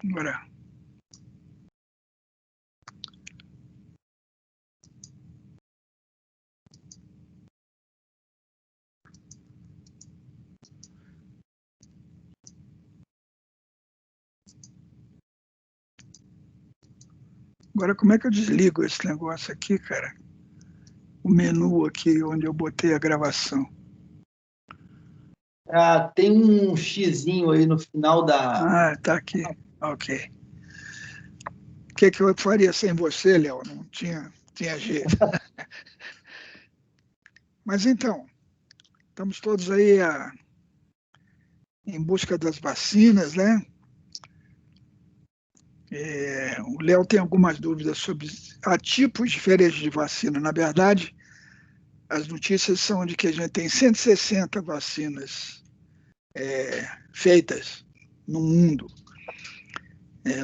Agora, como é que eu desligo esse negócio aqui, cara? O menu aqui onde eu botei a gravação. Tem um xizinho aí no final da... Ah, tá aqui. Ok. O que eu faria sem você, Léo? Não tinha jeito. Mas então, estamos todos aí em busca das vacinas, né? O Léo tem algumas dúvidas sobre tipos diferentes de vacina. Na verdade, as notícias são de que a gente tem 160 vacinas feitas no mundo.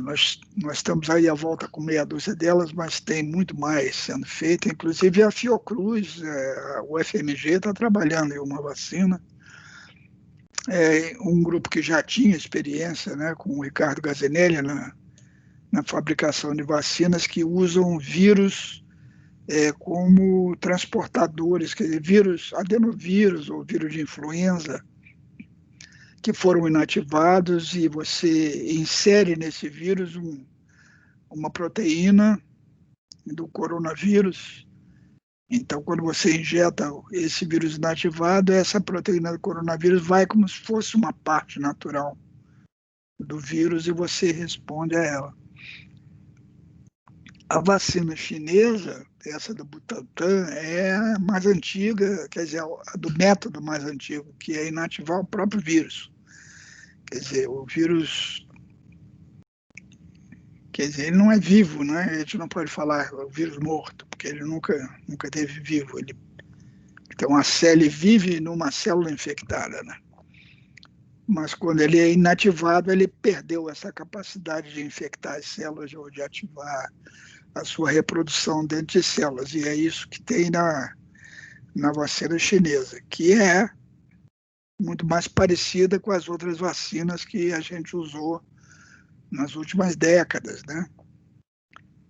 Nós estamos aí à volta com meia dúzia delas, mas tem muito mais sendo feito. Inclusive a Fiocruz, o FMG, está trabalhando em uma vacina. Um grupo que já tinha experiência, né, com o Ricardo Gazinelli na fabricação de vacinas que usam vírus como transportadores, quer dizer, vírus, adenovírus ou vírus de influenza, que foram inativados e você insere nesse vírus uma proteína do coronavírus. Então, quando você injeta esse vírus inativado, essa proteína do coronavírus vai como se fosse uma parte natural do vírus e você responde a ela. A vacina chinesa, essa do Butantan, é a mais antiga, quer dizer, a do método mais antigo, que é inativar o próprio vírus. Quer dizer, o vírus, quer dizer, ele não é vivo, né? A gente não pode falar o vírus morto, porque ele nunca teve vivo. Então, a célula vive numa célula infectada, né? Mas quando ele é inativado, ele perdeu essa capacidade de infectar as células ou de ativar a sua reprodução dentro de células. E é isso que tem na vacina chinesa, que é muito mais parecida com as outras vacinas que a gente usou nas últimas décadas, né?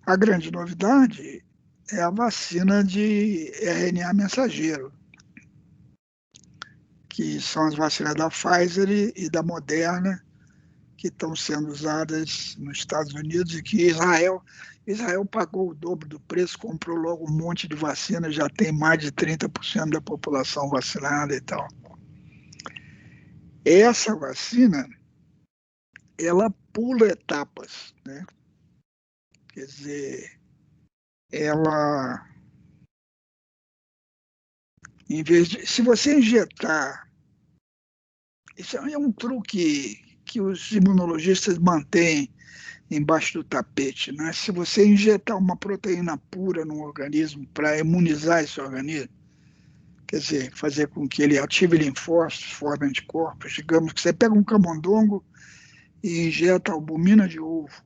A grande novidade é a vacina de RNA mensageiro, que são as vacinas da Pfizer e da Moderna, que estão sendo usadas nos Estados Unidos e que Israel pagou o dobro do preço, comprou logo um monte de vacina, já tem mais de 30% da população vacinada e tal. Essa vacina, ela pula etapas, né? Quer dizer, ela, se você injetar, isso é um truque que os imunologistas mantêm embaixo do tapete, né? Se você injetar uma proteína pura no organismo para imunizar esse organismo, quer dizer, fazer com que ele ative linfócitos, forme anticorpos, digamos que você pega um camundongo e injeta albumina de ovo,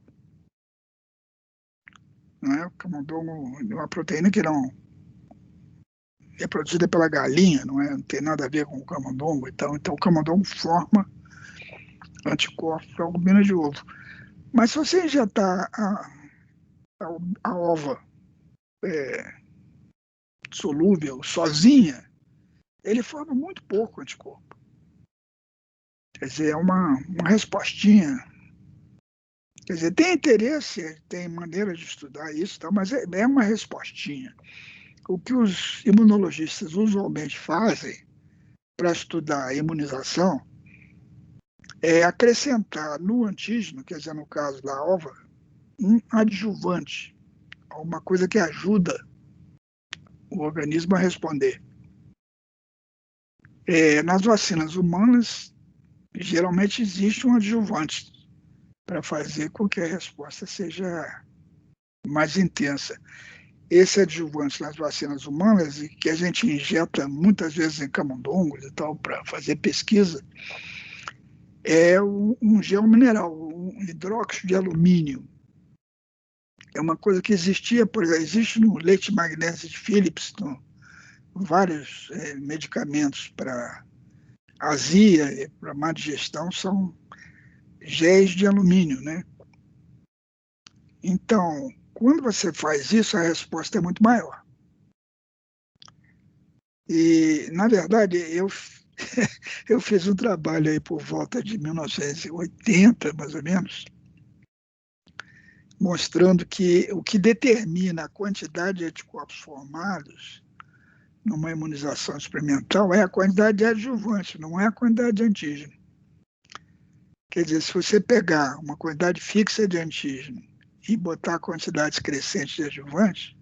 né? O camundongo é uma proteína que não é produzida pela galinha, não tem nada a ver com o camundongo, então o camundongo forma anticorpos para albumina de ovo. Mas se você injetar a ova solúvel sozinha, ele forma muito pouco anticorpo. Quer dizer, é uma respostinha. Quer dizer, tem interesse, tem maneira de estudar isso, mas é uma respostinha. O que os imunologistas usualmente fazem para estudar a imunização é acrescentar no antígeno, quer dizer, no caso da ova, um adjuvante, uma coisa que ajuda o organismo a responder. Nas vacinas humanas, geralmente existe um adjuvante para fazer com que a resposta seja mais intensa. Esse adjuvante nas vacinas humanas, e que a gente injeta muitas vezes em camundongos e tal, para fazer pesquisa, é um gel mineral, um hidróxido de alumínio. É uma coisa que existia, por exemplo, existe no leite magnésio de Philips, vários medicamentos para azia e para má digestão são géis de alumínio, né? Então, quando você faz isso, a resposta é muito maior. E, na verdade, eu fiz um trabalho aí por volta de 1980, mais ou menos, mostrando que o que determina a quantidade de anticorpos formados numa imunização experimental é a quantidade de adjuvante, não é a quantidade de antígeno. Quer dizer, se você pegar uma quantidade fixa de antígeno e botar quantidades crescentes de adjuvante,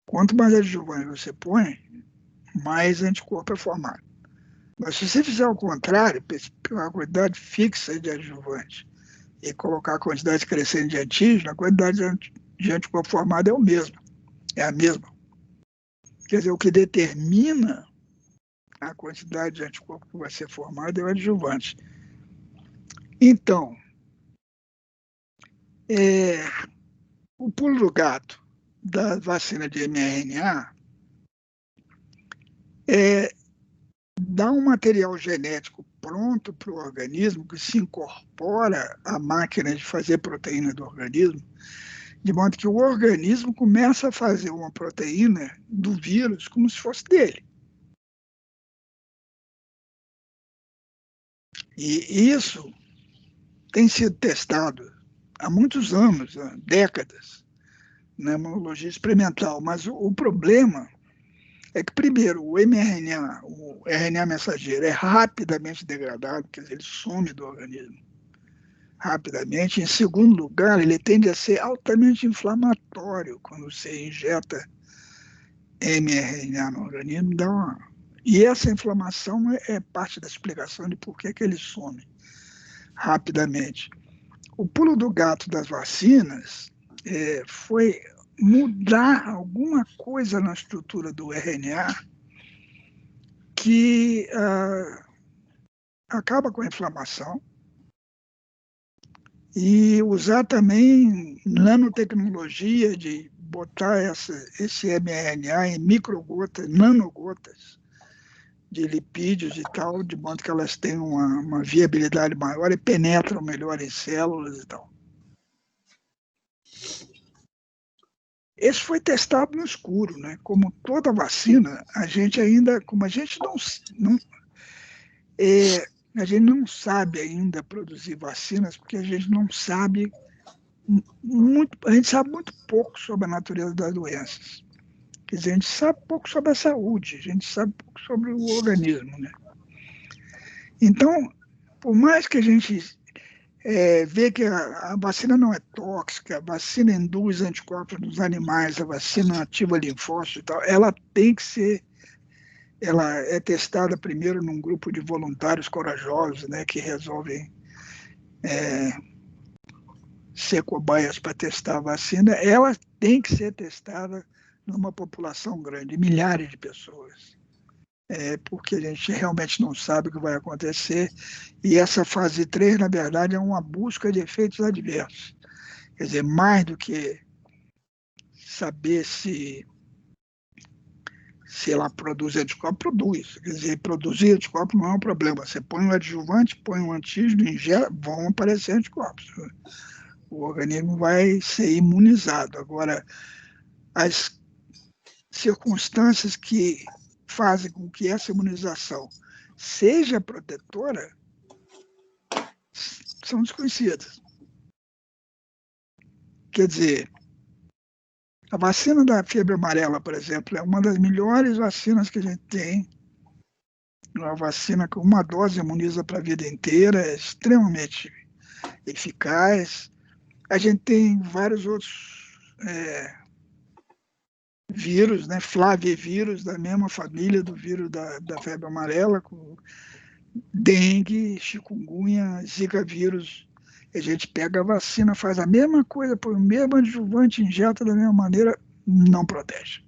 quanto mais adjuvante você põe, mais anticorpo é formado. Mas se você fizer o contrário, pegar a quantidade fixa de adjuvante e colocar a quantidade crescente de antígeno, a quantidade de anticorpo formado é a mesma. Quer dizer, o que determina a quantidade de anticorpo que vai ser formada é o adjuvante. Então, o pulo do gato da vacina de mRNA é dar um material genético pronto para o organismo, que se incorpora à máquina de fazer proteína do organismo, de modo que o organismo começa a fazer uma proteína do vírus como se fosse dele. E isso tem sido testado há muitos anos, há décadas, na imunologia experimental. Mas o problema é que, primeiro, o mRNA, o RNA mensageiro, é rapidamente degradado, quer dizer, ele some do organismo rapidamente. Em segundo lugar, ele tende a ser altamente inflamatório quando você injeta mRNA no organismo. E essa inflamação é parte da explicação de por que ele some rapidamente. O pulo do gato das vacinas foi mudar alguma coisa na estrutura do RNA que acaba com a inflamação e usar também nanotecnologia de botar esse mRNA em microgotas, nanogotas de lipídios e tal, de modo que elas tenham uma viabilidade maior e penetram melhor em células e tal. Esse foi testado no escuro, né? Como toda vacina, a gente não sabe ainda produzir vacinas, porque a gente não sabe a gente sabe muito pouco sobre a natureza das doenças. Quer dizer, a gente sabe pouco sobre a saúde, a gente sabe pouco sobre o organismo, né? Então, por mais que a gente vê que a vacina não é tóxica, a vacina induz anticorpos nos animais, a vacina ativa linfócitos e tal, ela é testada primeiro num grupo de voluntários corajosos, né, que resolvem ser cobaias para testar a vacina, ela tem que ser testada numa população grande, milhares de pessoas. Porque a gente realmente não sabe o que vai acontecer, e essa fase 3, na verdade, é uma busca de efeitos adversos. Quer dizer, mais do que saber se ela produz anticorpo, produz. Quer dizer, produzir anticorpo não é um problema. Você põe um adjuvante, põe um antígeno, ingere, vão aparecer anticorpos. O organismo vai ser imunizado. Agora, as circunstâncias que fazem com que essa imunização seja protetora são desconhecidas. Quer dizer, a vacina da febre amarela, por exemplo, é uma das melhores vacinas que a gente tem. Uma vacina com uma dose imuniza para a vida inteira, é extremamente eficaz. A gente tem vários outros vírus, né, flavivírus, da mesma família do vírus da febre amarela, com dengue, chikungunya, zika vírus. A gente pega a vacina, faz a mesma coisa, põe o mesmo adjuvante, injeta da mesma maneira, não protege.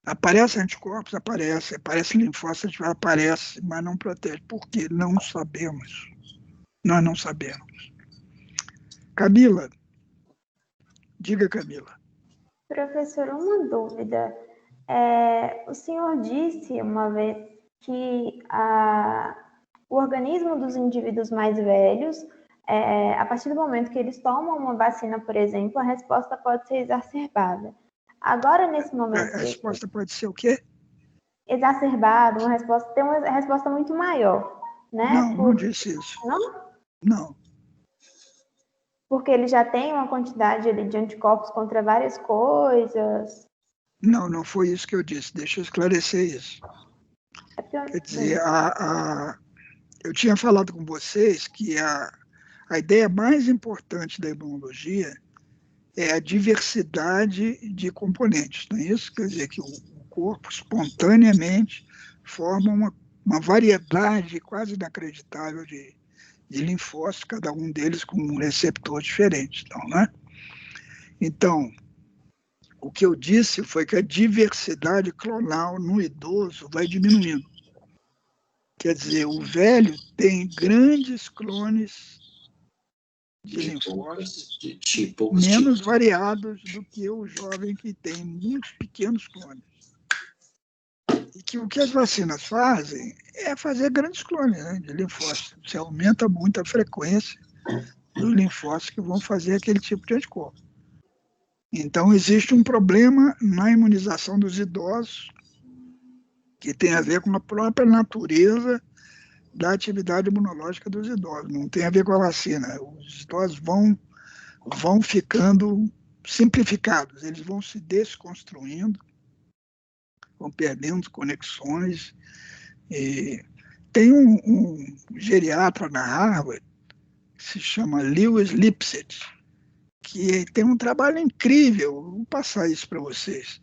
Aparece anticorpos? Aparece linfócitos? Aparece, mas não protege. Por quê? Não sabemos. Nós não sabemos. Camila, diga, Camila. Professor, uma dúvida. O senhor disse uma vez que o organismo dos indivíduos mais velhos a partir do momento que eles tomam uma vacina, por exemplo, a resposta pode ser exacerbada. Agora, nesse momento... A resposta pode ser o quê? Exacerbada, tem uma resposta muito maior, né? Não disse isso. Não? Não. Porque ele já tem uma quantidade ali de anticorpos contra várias coisas. Não foi isso que eu disse. Deixa eu esclarecer isso. Quer dizer, eu tinha falado com vocês que a ideia mais importante da imunologia é a diversidade de componentes, não é isso? Quer dizer, que o corpo espontaneamente forma uma variedade quase inacreditável de linfócitos, cada um deles com um receptor diferente. Então, né? Então, o que eu disse foi que a diversidade clonal no idoso vai diminuindo. Quer dizer, o velho tem grandes clones de linfócitos menos variados do que o jovem que tem muitos pequenos clones. E que o que as vacinas fazem é fazer grandes clones, né, de linfócitos. Você aumenta muito a frequência dos linfócitos que vão fazer aquele tipo de anticorpo. Então, existe um problema na imunização dos idosos que tem a ver com a própria natureza da atividade imunológica dos idosos. Não tem a ver com a vacina. Os idosos vão ficando simplificados, eles vão se desconstruindo, vão perdendo conexões. E tem um geriatra na Harvard, que se chama Lewis Lipset, que tem um trabalho incrível, vou passar isso para vocês.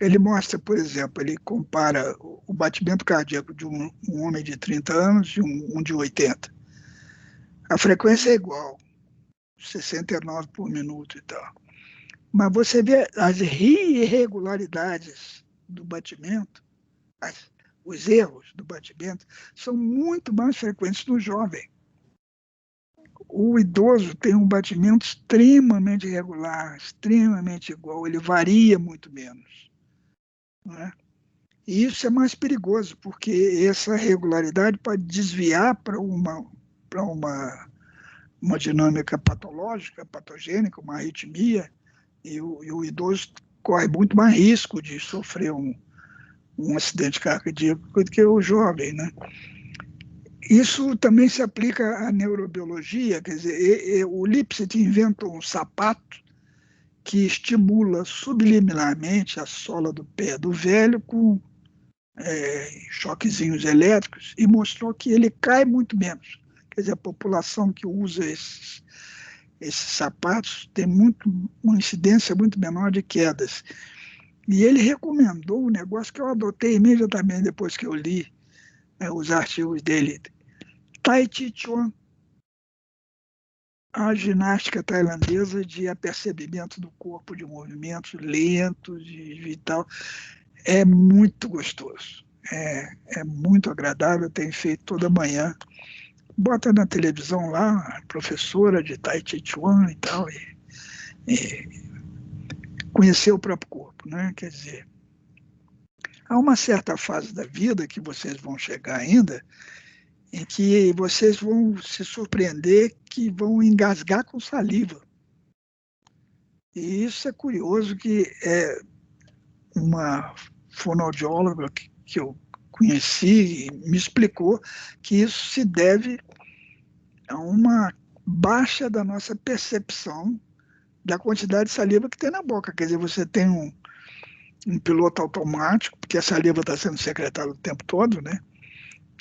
Ele mostra, por exemplo, ele compara o batimento cardíaco de um homem de 30 anos e um de 80. A frequência é igual, 69 por minuto e tal. Mas você vê as irregularidades do batimento, os erros do batimento, são muito mais frequentes no jovem. O idoso tem um batimento extremamente irregular, extremamente igual, ele varia muito menos. Não é? E isso é mais perigoso, porque essa regularidade pode desviar para uma dinâmica patológica, patogênica, uma arritmia, e o idoso corre muito mais risco de sofrer um acidente cardíaco do que o jovem, né? Isso também se aplica à neurobiologia, quer dizer, o Lipset inventou um sapato que estimula subliminarmente a sola do pé do velho com choquezinhos elétricos e mostrou que ele cai muito menos. Quer dizer, a população que usa esses sapatos tem uma incidência muito menor de quedas. E ele recomendou um negócio que eu adotei imediatamente depois que eu li os artigos dele. Tai Chi Chuan, a ginástica tailandesa de apercebimento do corpo, de movimentos lentos e tal. É muito gostoso, é muito agradável, tem feito toda manhã. Bota na televisão lá, a professora de Tai Chi Chuan e tal, e conhecer o próprio corpo, né? Quer dizer, há uma certa fase da vida que vocês vão chegar ainda, em que vocês vão se surpreender que vão engasgar com saliva. E isso é curioso, que é uma fonoaudióloga que eu conheci e me explicou que isso se deve a uma baixa da nossa percepção da quantidade de saliva que tem na boca. Quer dizer, você tem um piloto automático, porque a saliva está sendo secretada o tempo todo, né?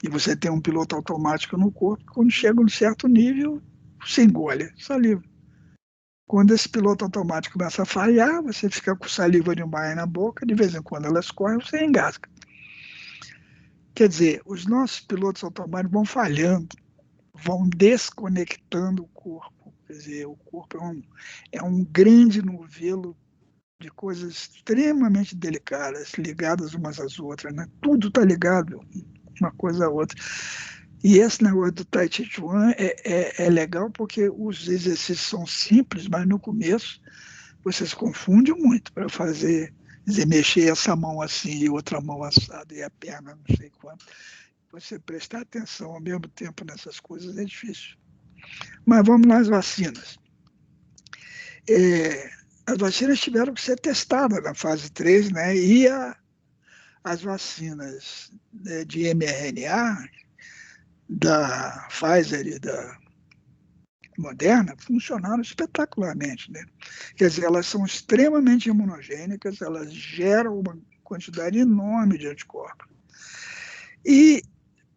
E você tem um piloto automático no corpo, que quando chega a um certo nível, você engole saliva. Quando esse piloto automático começa a falhar, você fica com saliva demais na boca, de vez em quando elas correm, você engasga. Quer dizer, os nossos pilotos automáticos vão falhando, vão desconectando o corpo. Quer dizer, o corpo é um grande novelo de coisas extremamente delicadas, ligadas umas às outras, né? Tudo está ligado uma coisa a outra. E esse negócio do Tai Chi Chuan é legal porque os exercícios são simples, mas no começo você se confunde muito para fazer, dizer, mexer essa mão assim e outra mão assada e a perna não sei quanto. Você prestar atenção ao mesmo tempo nessas coisas é difícil. Mas vamos nas vacinas. As vacinas tiveram que ser testadas na fase 3, né? E as vacinas, né, de mRNA, da Pfizer e da Moderna, funcionaram espetacularmente, né? Quer dizer, elas são extremamente imunogênicas, elas geram uma quantidade enorme de anticorpos. E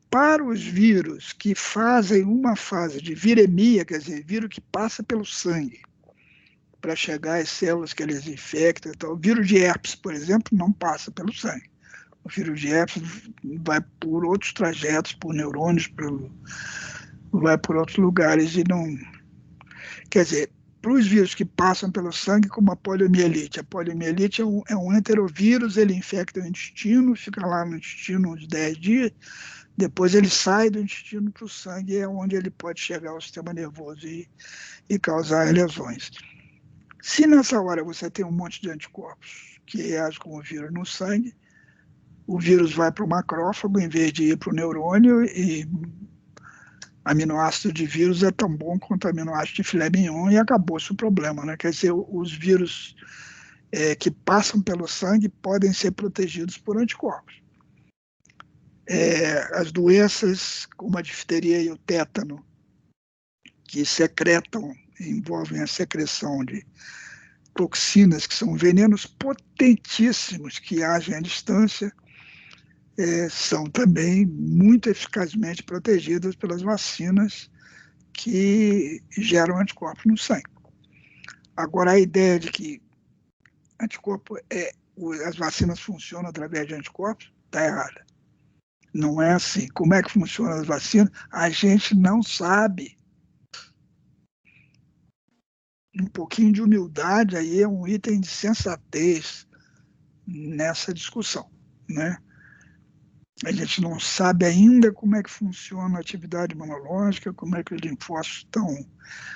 para os vírus que fazem uma fase de viremia, quer dizer, vírus que passa pelo sangue, para chegar às células que eles infectam. Então, o vírus de herpes, por exemplo, não passa pelo sangue. O vírus de herpes vai por outros trajetos, por neurônios, vai por outros lugares e não... Quer dizer, para os vírus que passam pelo sangue, como a poliomielite. A poliomielite é um enterovírus, ele infecta o intestino, fica lá no intestino uns 10 dias, depois ele sai do intestino para o sangue, é onde ele pode chegar ao sistema nervoso e causar lesões. Se nessa hora você tem um monte de anticorpos que reagem com o vírus no sangue, o vírus vai para o macrófago em vez de ir para o neurônio, e aminoácido de vírus é tão bom quanto aminoácido de filé mignon, e acabou-se o problema, né? Quer dizer, os vírus que passam pelo sangue podem ser protegidos por anticorpos. As doenças como a difteria e o tétano, que envolvem a secreção de toxinas, que são venenos potentíssimos que agem à distância, são também muito eficazmente protegidas pelas vacinas que geram anticorpos no sangue. Agora, a ideia de que as vacinas funcionam através de anticorpos está errada. Não é assim. Como é que funcionam as vacinas? A gente não sabe. Um pouquinho de humildade aí é um item de sensatez nessa discussão, né? A gente não sabe ainda como é que funciona a atividade imunológica, como é que os linfócitos estão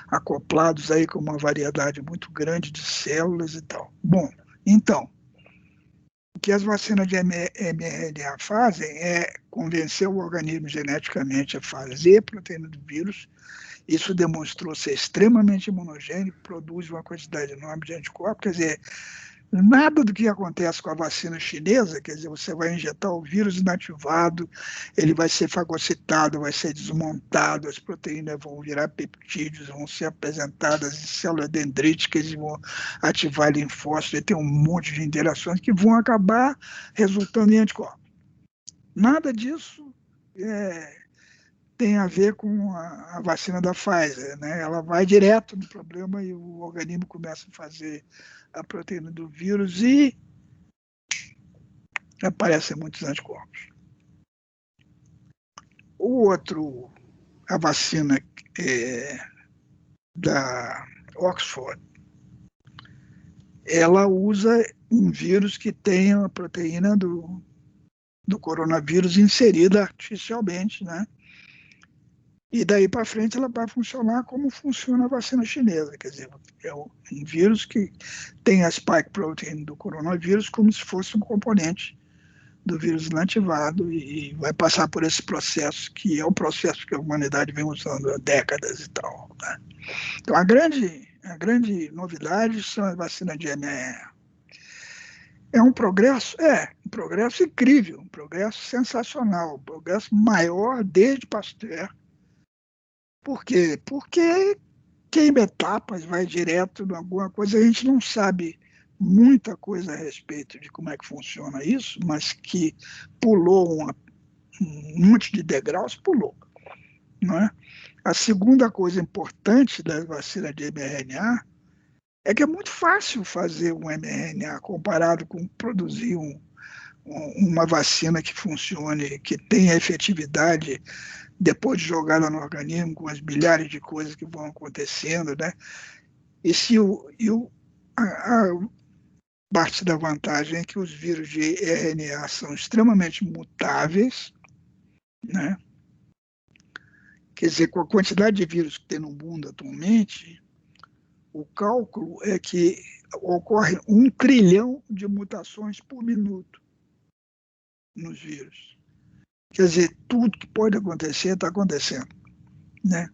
acoplados aí com uma variedade muito grande de células e tal. Bom, então, o que as vacinas de mRNA fazem é convencer o organismo geneticamente a fazer a proteína do vírus. Isso demonstrou ser extremamente imunogênico, produz uma quantidade enorme de anticorpos. Quer dizer, nada do que acontece com a vacina chinesa, quer dizer, você vai injetar o vírus inativado, ele vai ser fagocitado, vai ser desmontado, as proteínas vão virar peptídeos, vão ser apresentadas em células dendríticas e vão ativar linfócitos, e tem um monte de interações que vão acabar resultando em anticorpos. Nada disso tem a ver com a vacina da Pfizer, né? Ela vai direto no problema e o organismo começa a fazer a proteína do vírus e aparecem muitos anticorpos. A vacina da Oxford, ela usa um vírus que tem a proteína do coronavírus inserida artificialmente, né? E daí para frente ela vai funcionar como funciona a vacina chinesa, quer dizer, é um vírus que tem a spike protein do coronavírus como se fosse um componente do vírus inativado e vai passar por esse processo, que é o processo que a humanidade vem usando há décadas e tal, né? Então a grande novidade são as vacinas de mRNA. É um progresso incrível, um progresso sensacional, um progresso maior desde Pasteur. Por quê? Porque queima etapas, vai direto em alguma coisa, a gente não sabe muita coisa a respeito de como é que funciona isso, mas que pulou um monte de degraus, pulou, não é? A segunda coisa importante da vacina de mRNA é que é muito fácil fazer um mRNA comparado com produzir uma vacina que funcione, que tenha efetividade depois de jogá-la no organismo, com as milhares de coisas que vão acontecendo, né? A parte da vantagem é que os vírus de RNA são extremamente mutáveis, né? Quer dizer, com a quantidade de vírus que tem no mundo atualmente, o cálculo é que ocorre 1 trilhão de mutações por minuto nos vírus. Quer dizer, tudo que pode acontecer está acontecendo, né?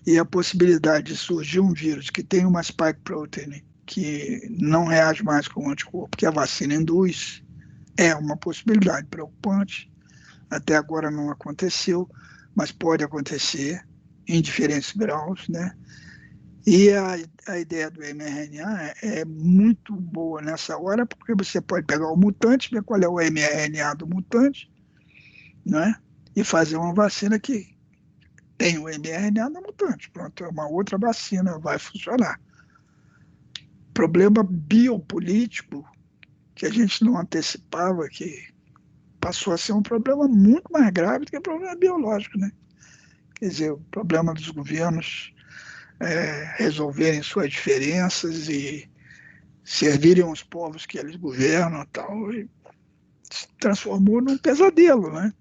e a possibilidade de surgir um vírus que tem uma spike protein que não reage mais com o anticorpo que a vacina induz, é uma possibilidade preocupante. Até agora não aconteceu, mas pode acontecer em diferentes graus, né? E a ideia do mRNA é muito boa nessa hora, porque você pode pegar o mutante, ver qual é o mRNA do mutante, né? E fazer uma vacina que tem o mRNA do mutante. Pronto, é uma outra vacina, vai funcionar. Problema biopolítico que a gente não antecipava, que passou a ser um problema muito mais grave do que o problema biológico, né? Quer dizer, o problema dos governos resolverem suas diferenças e servirem os povos que eles governam e tal, e se transformou num pesadelo, né?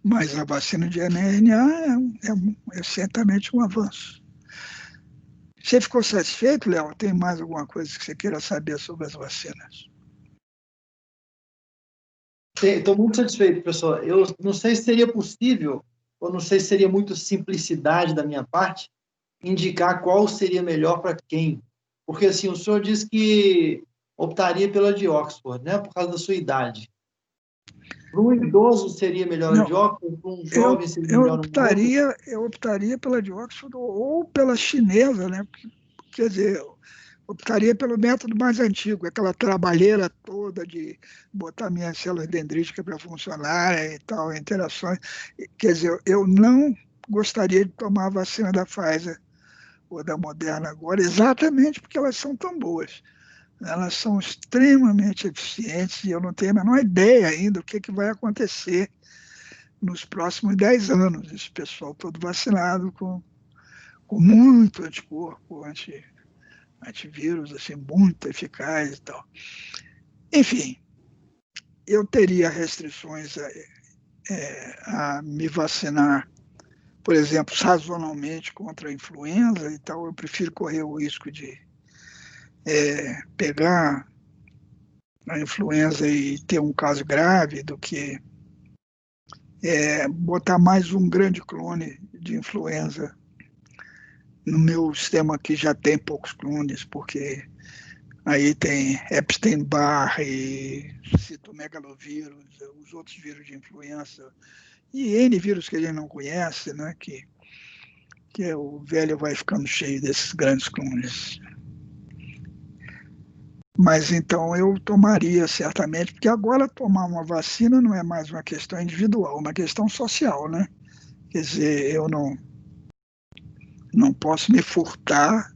Mas a vacina de mRNA é certamente um avanço. Você ficou satisfeito, Léo? Tem mais alguma coisa que você queira saber sobre as vacinas? Estou muito satisfeito, professor. Eu não sei se seria possível, ou não sei se seria muito simplicidade da minha parte, indicar qual seria melhor para quem. Porque, assim, o senhor disse que optaria pela de Oxford, né, por causa da sua idade. Para um idoso seria melhor a Não, de Oxford, para um eu, jovem seria melhor uma outra? eu optaria pela de Oxford ou pela chinesa, né? Quer dizer, eu optaria pelo método mais antigo, aquela trabalheira toda de botar minhas células dendríticas para funcionar e tal, interações. Quer dizer, eu não gostaria de tomar a vacina da Pfizer ou da Moderna agora, exatamente porque elas são tão boas. Elas são extremamente eficientes e eu não tenho a menor ideia ainda do que vai acontecer nos próximos 10 anos. Esse pessoal todo vacinado com muito anticorpo, antivírus, assim, muito eficaz e tal. Enfim, eu teria restrições a me vacinar, por exemplo, sazonalmente contra a influenza e tal. Eu prefiro correr o risco de pegar a influenza e ter um caso grave do que botar mais um grande clone de influenza no meu sistema que já tem poucos clones, porque aí tem Epstein-Barr e citomegalovírus, os outros vírus de influenza e N vírus que a gente não conhece, né, que o velho vai ficando cheio desses grandes clones. Mas então eu tomaria certamente, porque agora tomar uma vacina não é mais uma questão individual, é uma questão social, né? Quer dizer, eu não posso me furtar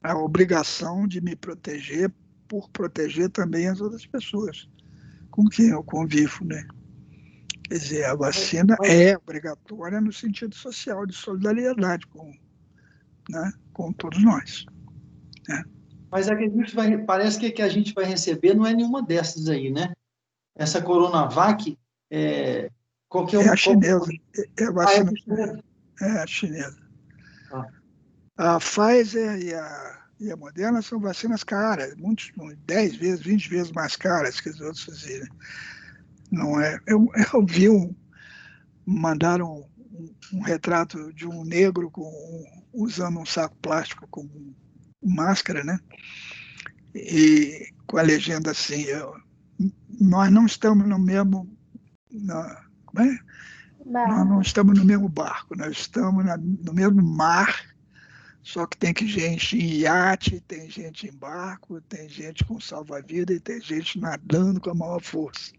a obrigação de me proteger por proteger também as outras pessoas com quem eu convivo, né? Quer dizer, a vacina é obrigatória no sentido social, de solidariedade com todos nós, né? Mas a que a gente parece que a que a gente vai receber não é nenhuma dessas aí, né? Essa Coronavac, qualquer É a um. chinesa, é a Ah, é vacina chinesa? é a chinesa. Ah. A Pfizer e a Moderna são vacinas caras, 10 vezes, 20 vezes mais caras que as outras faziam. Não é? Eu vi mandaram um retrato de um negro usando um saco plástico como máscara, né? E com a legenda assim, nós não estamos no mesmo, nós não estamos no mesmo barco, nós estamos no mesmo mar, só que tem gente em iate, tem gente em barco, tem gente com salva-vida e tem gente nadando com a maior força.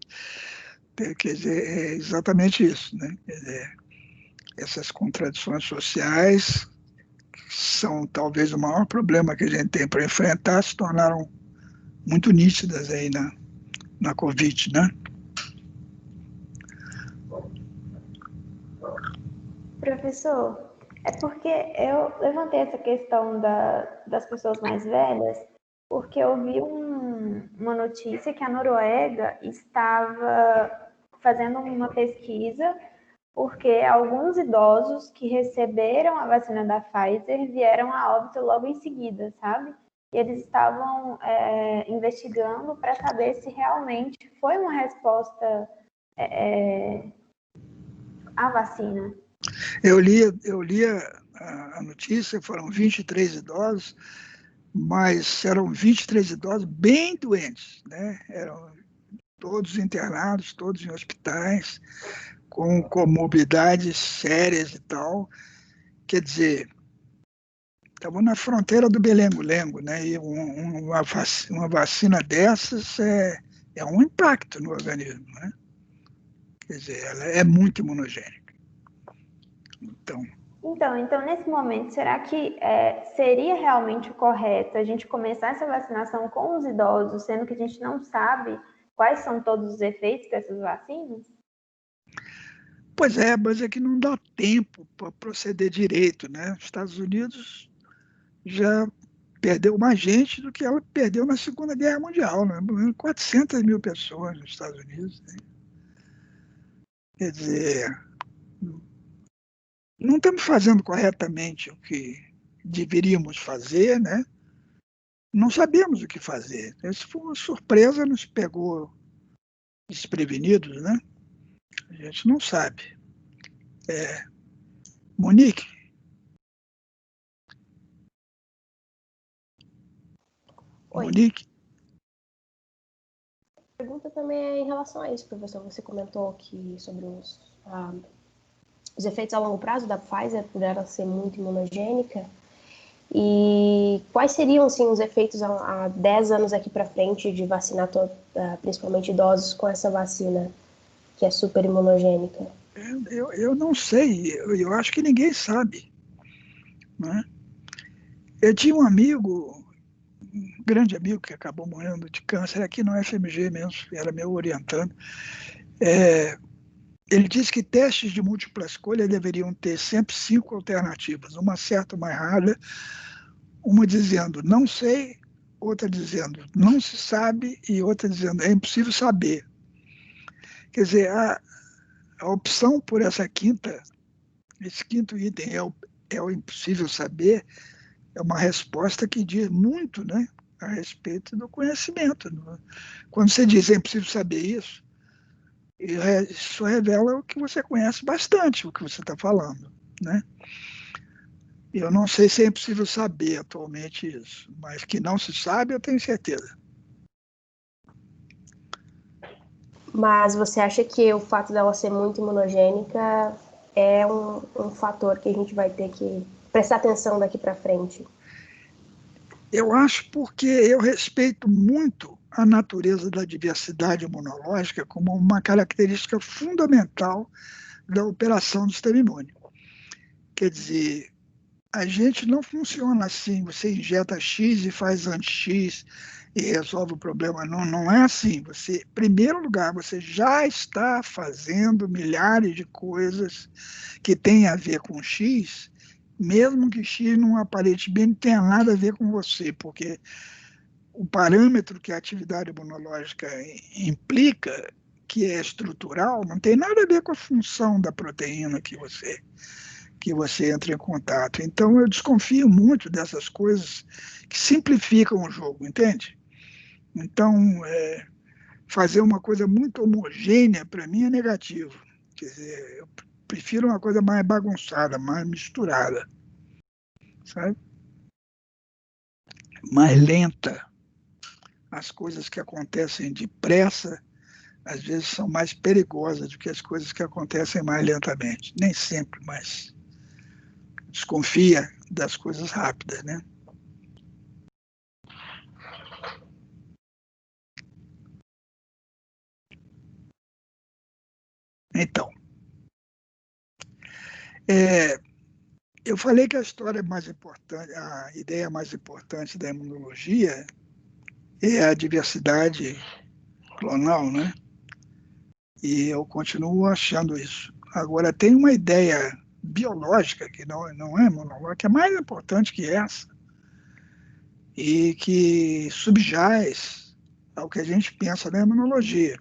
Quer dizer, é exatamente isso, né? Quer dizer, essas contradições sociais são talvez o maior problema que a gente tem para enfrentar, se tornaram muito nítidas aí na Covid, né? Professor, é porque eu levantei essa questão das pessoas mais velhas, porque eu vi uma notícia que a Noruega estava fazendo uma pesquisa, porque alguns idosos que receberam a vacina da Pfizer vieram a óbito logo em seguida, sabe? E eles estavam investigando para saber se realmente foi uma resposta à vacina. Eu li a notícia, foram 23 idosos, mas eram 23 idosos bem doentes, né? Eram todos internados, todos em hospitais, com comorbidades sérias e tal. Quer dizer, estavam na fronteira do belengo-lengo, né? E uma vacina dessas é um impacto no organismo, né? Quer dizer, ela é muito imunogênica. Então, nesse momento, será que seria realmente correto a gente começar essa vacinação com os idosos, sendo que a gente não sabe quais são todos os efeitos dessas vacinas? Pois é, mas é que não dá tempo para proceder direito, né? Os Estados Unidos já perdeu mais gente do que ela perdeu na Segunda Guerra Mundial, né? 400 mil pessoas nos Estados Unidos, né? Quer dizer, não estamos fazendo corretamente o que deveríamos fazer, né? Não sabemos o que fazer. Isso foi uma surpresa, nos pegou desprevenidos, né? A gente não sabe. Monique? Oi. Monique? A pergunta também é em relação a isso, professor. Você comentou que sobre os efeitos a longo prazo da Pfizer, por ela ser muito imunogênica. E quais seriam, assim, os efeitos há 10 anos aqui para frente de vacinar principalmente idosos com essa vacina, que é super imunogênica? Eu não sei, eu acho que ninguém sabe, né? Eu tinha um amigo, um grande amigo, que acabou morrendo de câncer aqui no FMG mesmo, era meu orientando. Ele disse que testes de múltipla escolha deveriam ter sempre 5 alternativas, uma certa, uma errada, uma dizendo não sei, outra dizendo não se sabe e outra dizendo é impossível saber. Quer dizer, a opção por esse quinto item é o impossível saber, é uma resposta que diz muito, né, a respeito do conhecimento. Quando você diz é impossível saber isso, isso revela que você conhece bastante o que você está falando, né? Eu não sei se é impossível saber atualmente isso, mas que não se sabe, eu tenho certeza. Mas você acha que o fato dela ser muito imunogênica é um fator que a gente vai ter que prestar atenção daqui para frente? Eu acho porque eu respeito muito a natureza da diversidade imunológica como uma característica fundamental da operação do sistema imune. Quer dizer, a gente não funciona assim, você injeta X e faz anti-X e resolve o problema. Não, não é assim. Você, em primeiro lugar, você já está fazendo milhares de coisas que têm a ver com X, mesmo que X não aparentemente tenha nada a ver com você, porque o parâmetro que a atividade imunológica implica, que é estrutural, não tem nada a ver com a função da proteína que você entra em contato. Então, eu desconfio muito dessas coisas que simplificam o jogo, entende? Então, fazer uma coisa muito homogênea, para mim, é negativo. Quer dizer, eu prefiro uma coisa mais bagunçada, mais misturada, sabe? Mais lenta. As coisas que acontecem depressa, às vezes, são mais perigosas do que as coisas que acontecem mais lentamente. Nem sempre, mas desconfia das coisas rápidas, né? Então, eu falei que a história mais importante, a ideia mais importante da imunologia é a diversidade clonal, né? E eu continuo achando isso. Agora, tem uma ideia biológica, que não é imunológica, que é mais importante que essa, e que subjaz ao que a gente pensa na imunologia,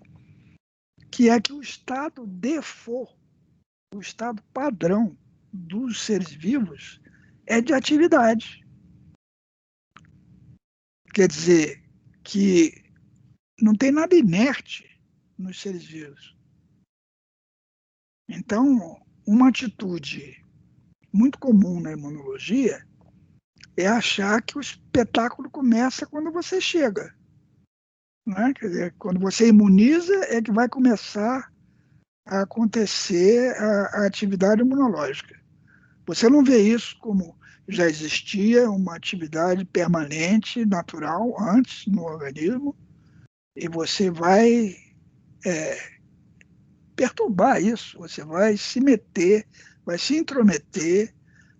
que é que o estado default, o estado padrão dos seres vivos é de atividade. Quer dizer, que não tem nada inerte nos seres vivos. Então, uma atitude muito comum na imunologia é achar que o espetáculo começa quando você chega. Né? Quer dizer, quando você imuniza é que vai começar a acontecer a atividade imunológica. Você não vê isso como já existia uma atividade permanente, natural, antes no organismo, e você vai perturbar isso, você vai se meter, vai se intrometer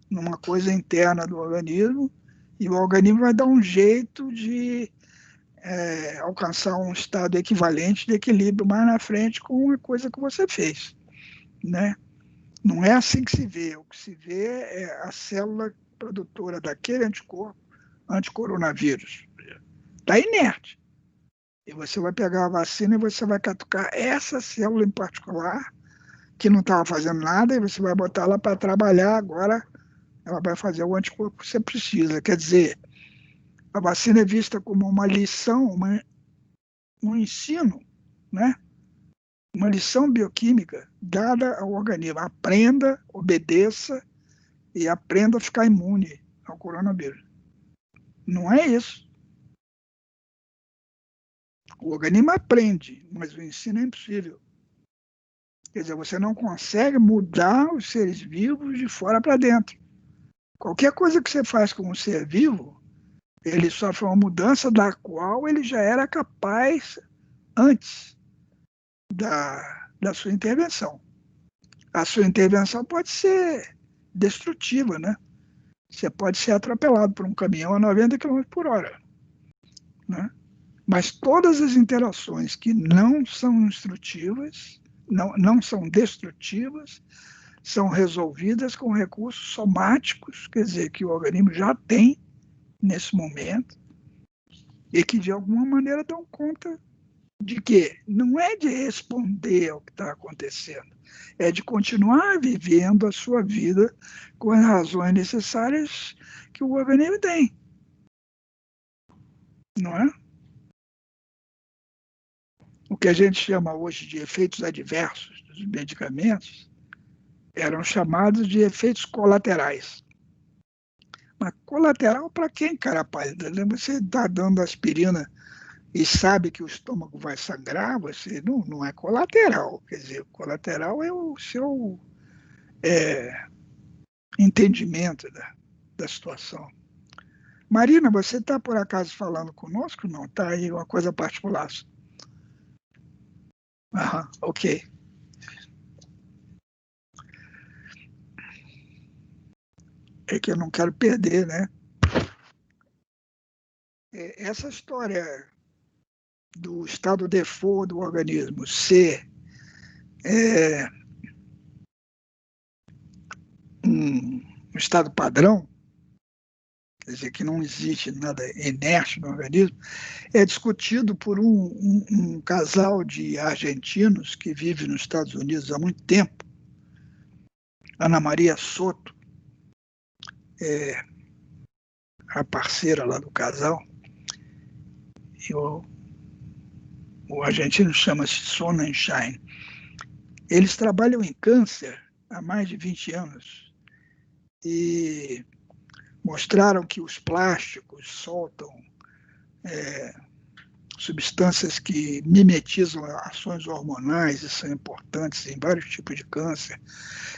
numa coisa interna do organismo, e o organismo vai dar um jeito de alcançar um estado equivalente de equilíbrio mais na frente com a coisa que você fez, né? Não é assim que se vê. O que se vê é a célula produtora daquele anticorpo, anticoronavírus. Está inerte. E você vai pegar a vacina e você vai catucar essa célula em particular, que não estava fazendo nada, e você vai botar ela para trabalhar. Agora ela vai fazer o anticorpo que você precisa. Quer dizer, a vacina é vista como uma lição, um ensino, né? Uma lição bioquímica dada ao organismo. Aprenda, obedeça e aprenda a ficar imune ao coronavírus. Não é isso. O organismo aprende, mas o ensino é impossível. Quer dizer, você não consegue mudar os seres vivos de fora para dentro. Qualquer coisa que você faz com um ser vivo, ele sofre uma mudança da qual ele já era capaz antes da sua intervenção. A sua intervenção pode ser destrutiva, né? Você pode ser atropelado por um caminhão a 90 km por hora, né? Mas todas as interações que não são instrutivas, não são destrutivas, são resolvidas com recursos somáticos, quer dizer, que o organismo já tem nesse momento, e que de alguma maneira dão conta de que não é de responder ao que está acontecendo, é de continuar vivendo a sua vida com as razões necessárias que o organismo tem. Não é? O que a gente chama hoje de efeitos adversos dos medicamentos eram chamados de efeitos colaterais. Mas colateral para quem, cara? Você está dando aspirina e sabe que o estômago vai sangrar, você não é colateral. Quer dizer, colateral é o seu entendimento da situação. Marina, você está por acaso falando conosco? Não, está aí uma coisa particular. Ok. É que eu não quero perder, né? Essa história do estado default do organismo ser um estado padrão, quer dizer, que não existe nada inerte no organismo, é discutido por um casal de argentinos que vive nos Estados Unidos há muito tempo, Ana Maria Soto, a parceira lá do casal, e o argentino chama-se Sonnenschein. Eles trabalham em câncer há mais de 20 anos e mostraram que os plásticos soltam substâncias que mimetizam ações hormonais e são importantes em vários tipos de câncer.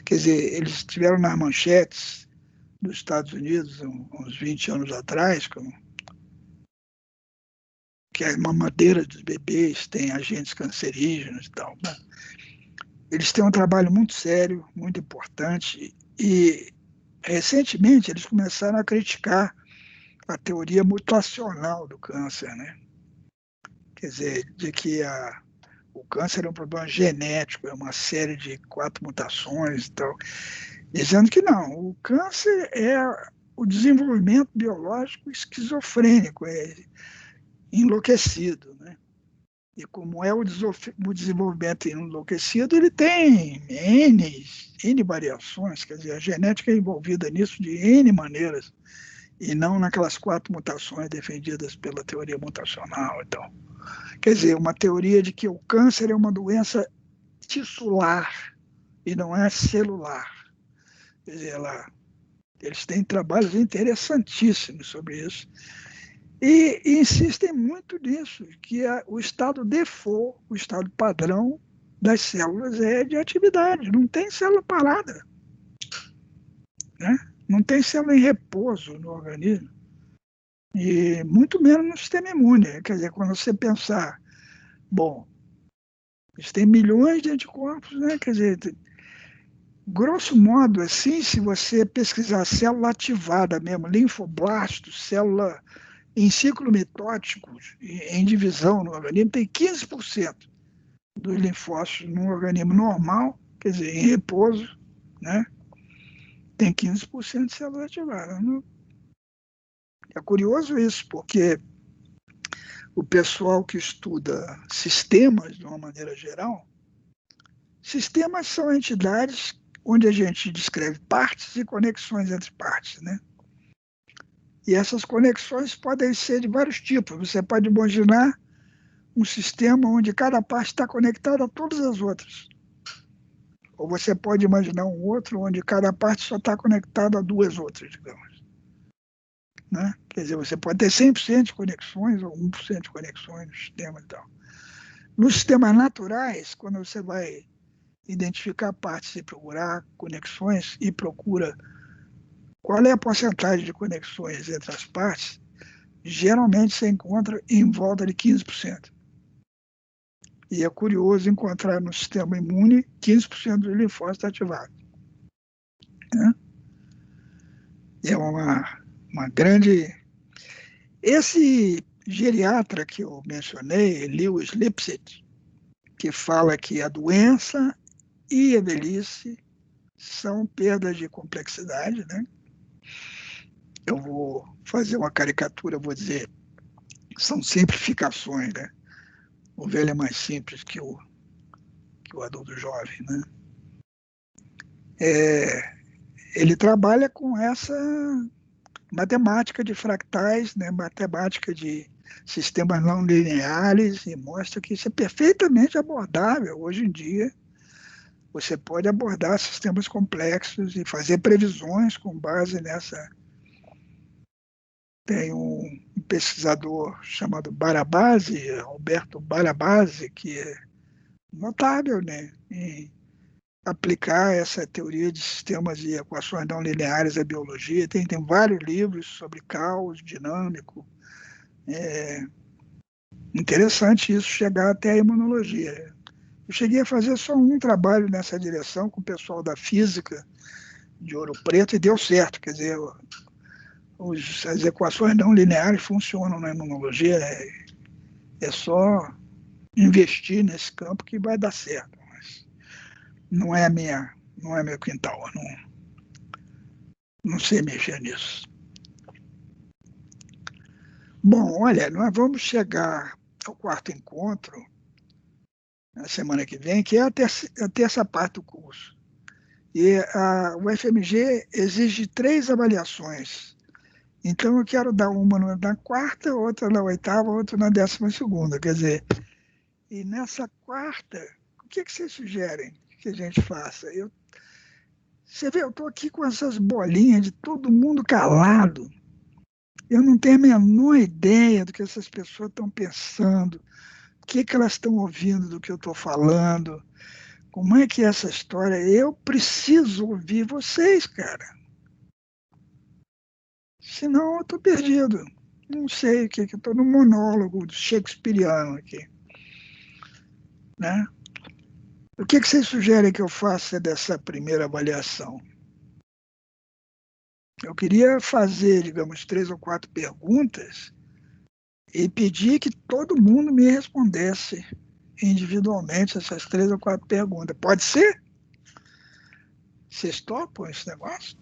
Quer dizer, eles estiveram nas manchetes dos Estados Unidos uns 20 anos atrás, que a mamadeira dos bebês tem agentes cancerígenos e tal. Eles têm um trabalho muito sério, muito importante, e recentemente eles começaram a criticar a teoria mutacional do câncer, né? Quer dizer, de que o câncer é um problema genético, é uma série de 4 mutações e tal, dizendo que não, o câncer é o desenvolvimento biológico esquizofrênico, é enlouquecido, né? E como é o desenvolvimento enlouquecido, ele tem N variações, quer dizer, a genética é envolvida nisso de N maneiras, e não naquelas 4 mutações defendidas pela teoria mutacional. Então, quer dizer, uma teoria de que o câncer é uma doença tissular e não é celular. Quer dizer, eles têm trabalhos interessantíssimos sobre isso. E insistem muito nisso, que o estado default, o estado padrão das células é de atividade, não tem célula parada, né? Não tem célula em repouso no organismo, e muito menos no sistema imune. Quer dizer, quando você pensar, bom, eles têm milhões de anticorpos, né? Quer dizer, grosso modo, assim, se você pesquisar célula ativada mesmo, linfoblasto, célula em ciclo mitótico, em divisão no organismo, tem 15% dos linfócitos no organismo normal, quer dizer, em repouso, né? Tem 15% de células ativadas. É curioso isso, porque o pessoal que estuda sistemas, de uma maneira geral, sistemas são entidades onde a gente descreve partes e conexões entre partes, né? E essas conexões podem ser de vários tipos. Você pode imaginar um sistema onde cada parte está conectada a todas as outras. Ou você pode imaginar um outro onde cada parte só está conectada a duas outras, digamos. Né? Quer dizer, você pode ter 100% de conexões ou 1% de conexões no sistema e tal. Nos sistemas naturais, quando você vai identificar partes e procurar conexões e procura qual é a porcentagem de conexões entre as partes, geralmente você encontra em volta de 15%. E é curioso encontrar no sistema imune 15% dos linfócitos ativados. Né? É uma grande... Esse geriatra que eu mencionei, Lewis Lipset, que fala que a doença e a velhice são perdas de complexidade, né? Eu vou fazer uma caricatura, vou dizer, são simplificações, né? O velho é mais simples que o adulto jovem, né? Ele trabalha com essa matemática de fractais, né? Matemática de sistemas não lineares, e mostra que isso é perfeitamente abordável hoje em dia. Você pode abordar sistemas complexos e fazer previsões com base nessa. Tem um pesquisador chamado Barabasi, Alberto Barabasi, que é notável, né, em aplicar essa teoria de sistemas e equações não lineares à biologia. Tem vários livros sobre caos dinâmico. É interessante isso chegar até a imunologia. Eu cheguei a fazer só um trabalho nessa direção com o pessoal da física de Ouro Preto e deu certo. Quer dizer, as equações não lineares funcionam na imunologia. É só investir nesse campo que vai dar certo. Mas não é meu quintal. Não sei mexer nisso. Bom, olha, nós vamos chegar ao quarto encontro na semana que vem, que é a terça parte do curso. E o FMG exige 3 avaliações. Então, eu quero dar uma na quarta, outra na oitava, outra na 12ª. Quer dizer, e nessa quarta, o que vocês sugerem que a gente faça? Você vê, eu estou aqui com essas bolinhas de todo mundo calado. Eu não tenho a menor ideia do que essas pessoas estão pensando, o que elas estão ouvindo do que eu estou falando, como é que é essa história. Eu preciso ouvir vocês, cara. Senão eu estou perdido. Não sei o que eu estou no monólogo shakespeariano aqui. Né? O que vocês sugerem que eu faça dessa primeira avaliação? Eu queria fazer, digamos, 3 ou 4 perguntas e pedir que todo mundo me respondesse individualmente essas 3 ou 4 perguntas. Pode ser? Vocês topam esse negócio?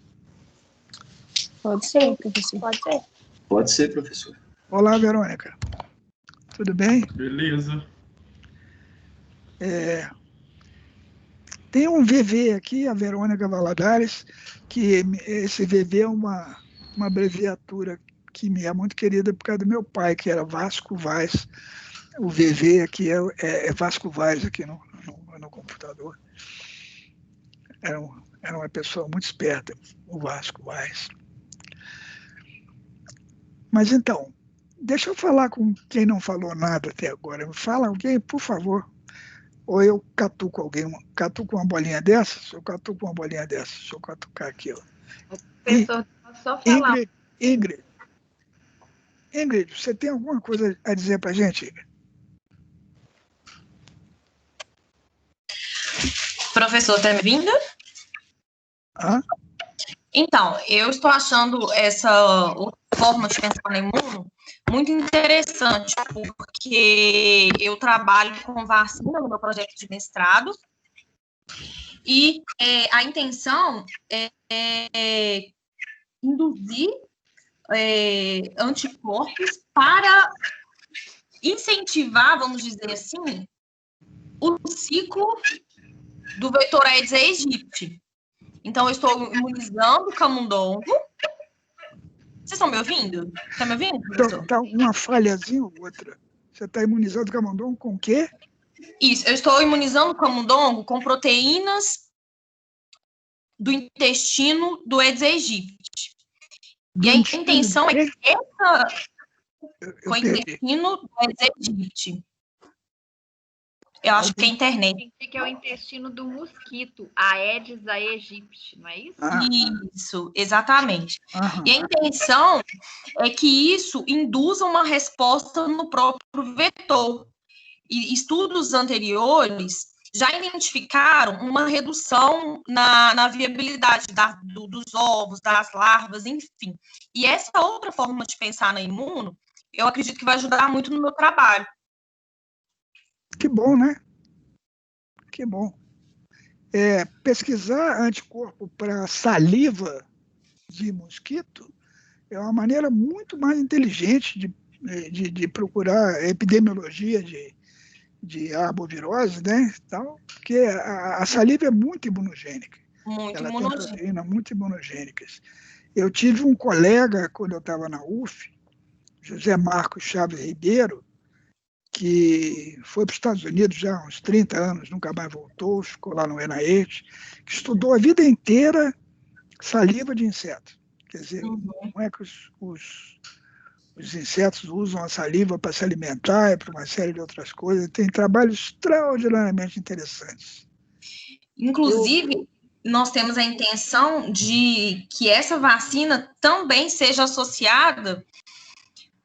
Pode ser, professor. Pode ser. Pode ser, professor. Olá, Verônica. Tudo bem? Beleza. Tem um VV aqui, a Verônica Valadares, que esse VV é uma abreviatura que me é muito querida por causa do meu pai, que era Vasco Vaz. O VV aqui é Vasco Vaz aqui no computador. Era uma pessoa muito esperta, o Vasco Vaz. Mas então, deixa eu falar com quem não falou nada até agora. Fala alguém, por favor. Ou eu catuco alguém, catuco uma bolinha dessa? Se eu catuco uma bolinha dessa, deixa eu catucar aqui. Ó. Professor, posso só falar? Ingrid, você tem alguma coisa a dizer para a gente, Ingrid? Professor, está me ouvindo? Então, eu estou achando essa forma de pensar no imuno muito interessante, porque eu trabalho com vacina no meu projeto de mestrado, e a intenção é induzir anticorpos para incentivar, vamos dizer assim, o ciclo do vetor Aedes aegypti. Então, eu estou imunizando o camundongo. Vocês estão me ouvindo? Está me ouvindo, professor? Está uma falhazinha ou outra. Você está imunizando o camundongo com o quê? Isso, eu estou imunizando o camundongo com proteínas do intestino do Aedes aegypti. E a intenção é que com o intestino do Aedes aegypti. Eu acho que é a internet. Que é o intestino do mosquito, a Aedes aegypti, não é isso? Isso, exatamente. E a intenção é que isso induza uma resposta no próprio vetor. E estudos anteriores já identificaram uma redução na viabilidade dos ovos, das larvas, enfim. E essa outra forma de pensar na imuno, eu acredito que vai ajudar muito no meu trabalho. Que bom, né? Que bom. Pesquisar anticorpo para saliva de mosquito é uma maneira muito mais inteligente de procurar epidemiologia de arbovirose, né? Então, porque a saliva é muito imunogênica. Ela tem proteínas muito imunogênicas. Eu tive um colega, quando eu estava na UF, José Marcos Chaves Ribeiro, que foi para os Estados Unidos já há uns 30 anos, nunca mais voltou, ficou lá no NIH, que estudou a vida inteira saliva de inseto. Quer dizer, não é que os insetos usam a saliva para se alimentar e para uma série de outras coisas. Tem trabalhos extraordinariamente interessantes. Inclusive, nós temos a intenção de que essa vacina também seja associada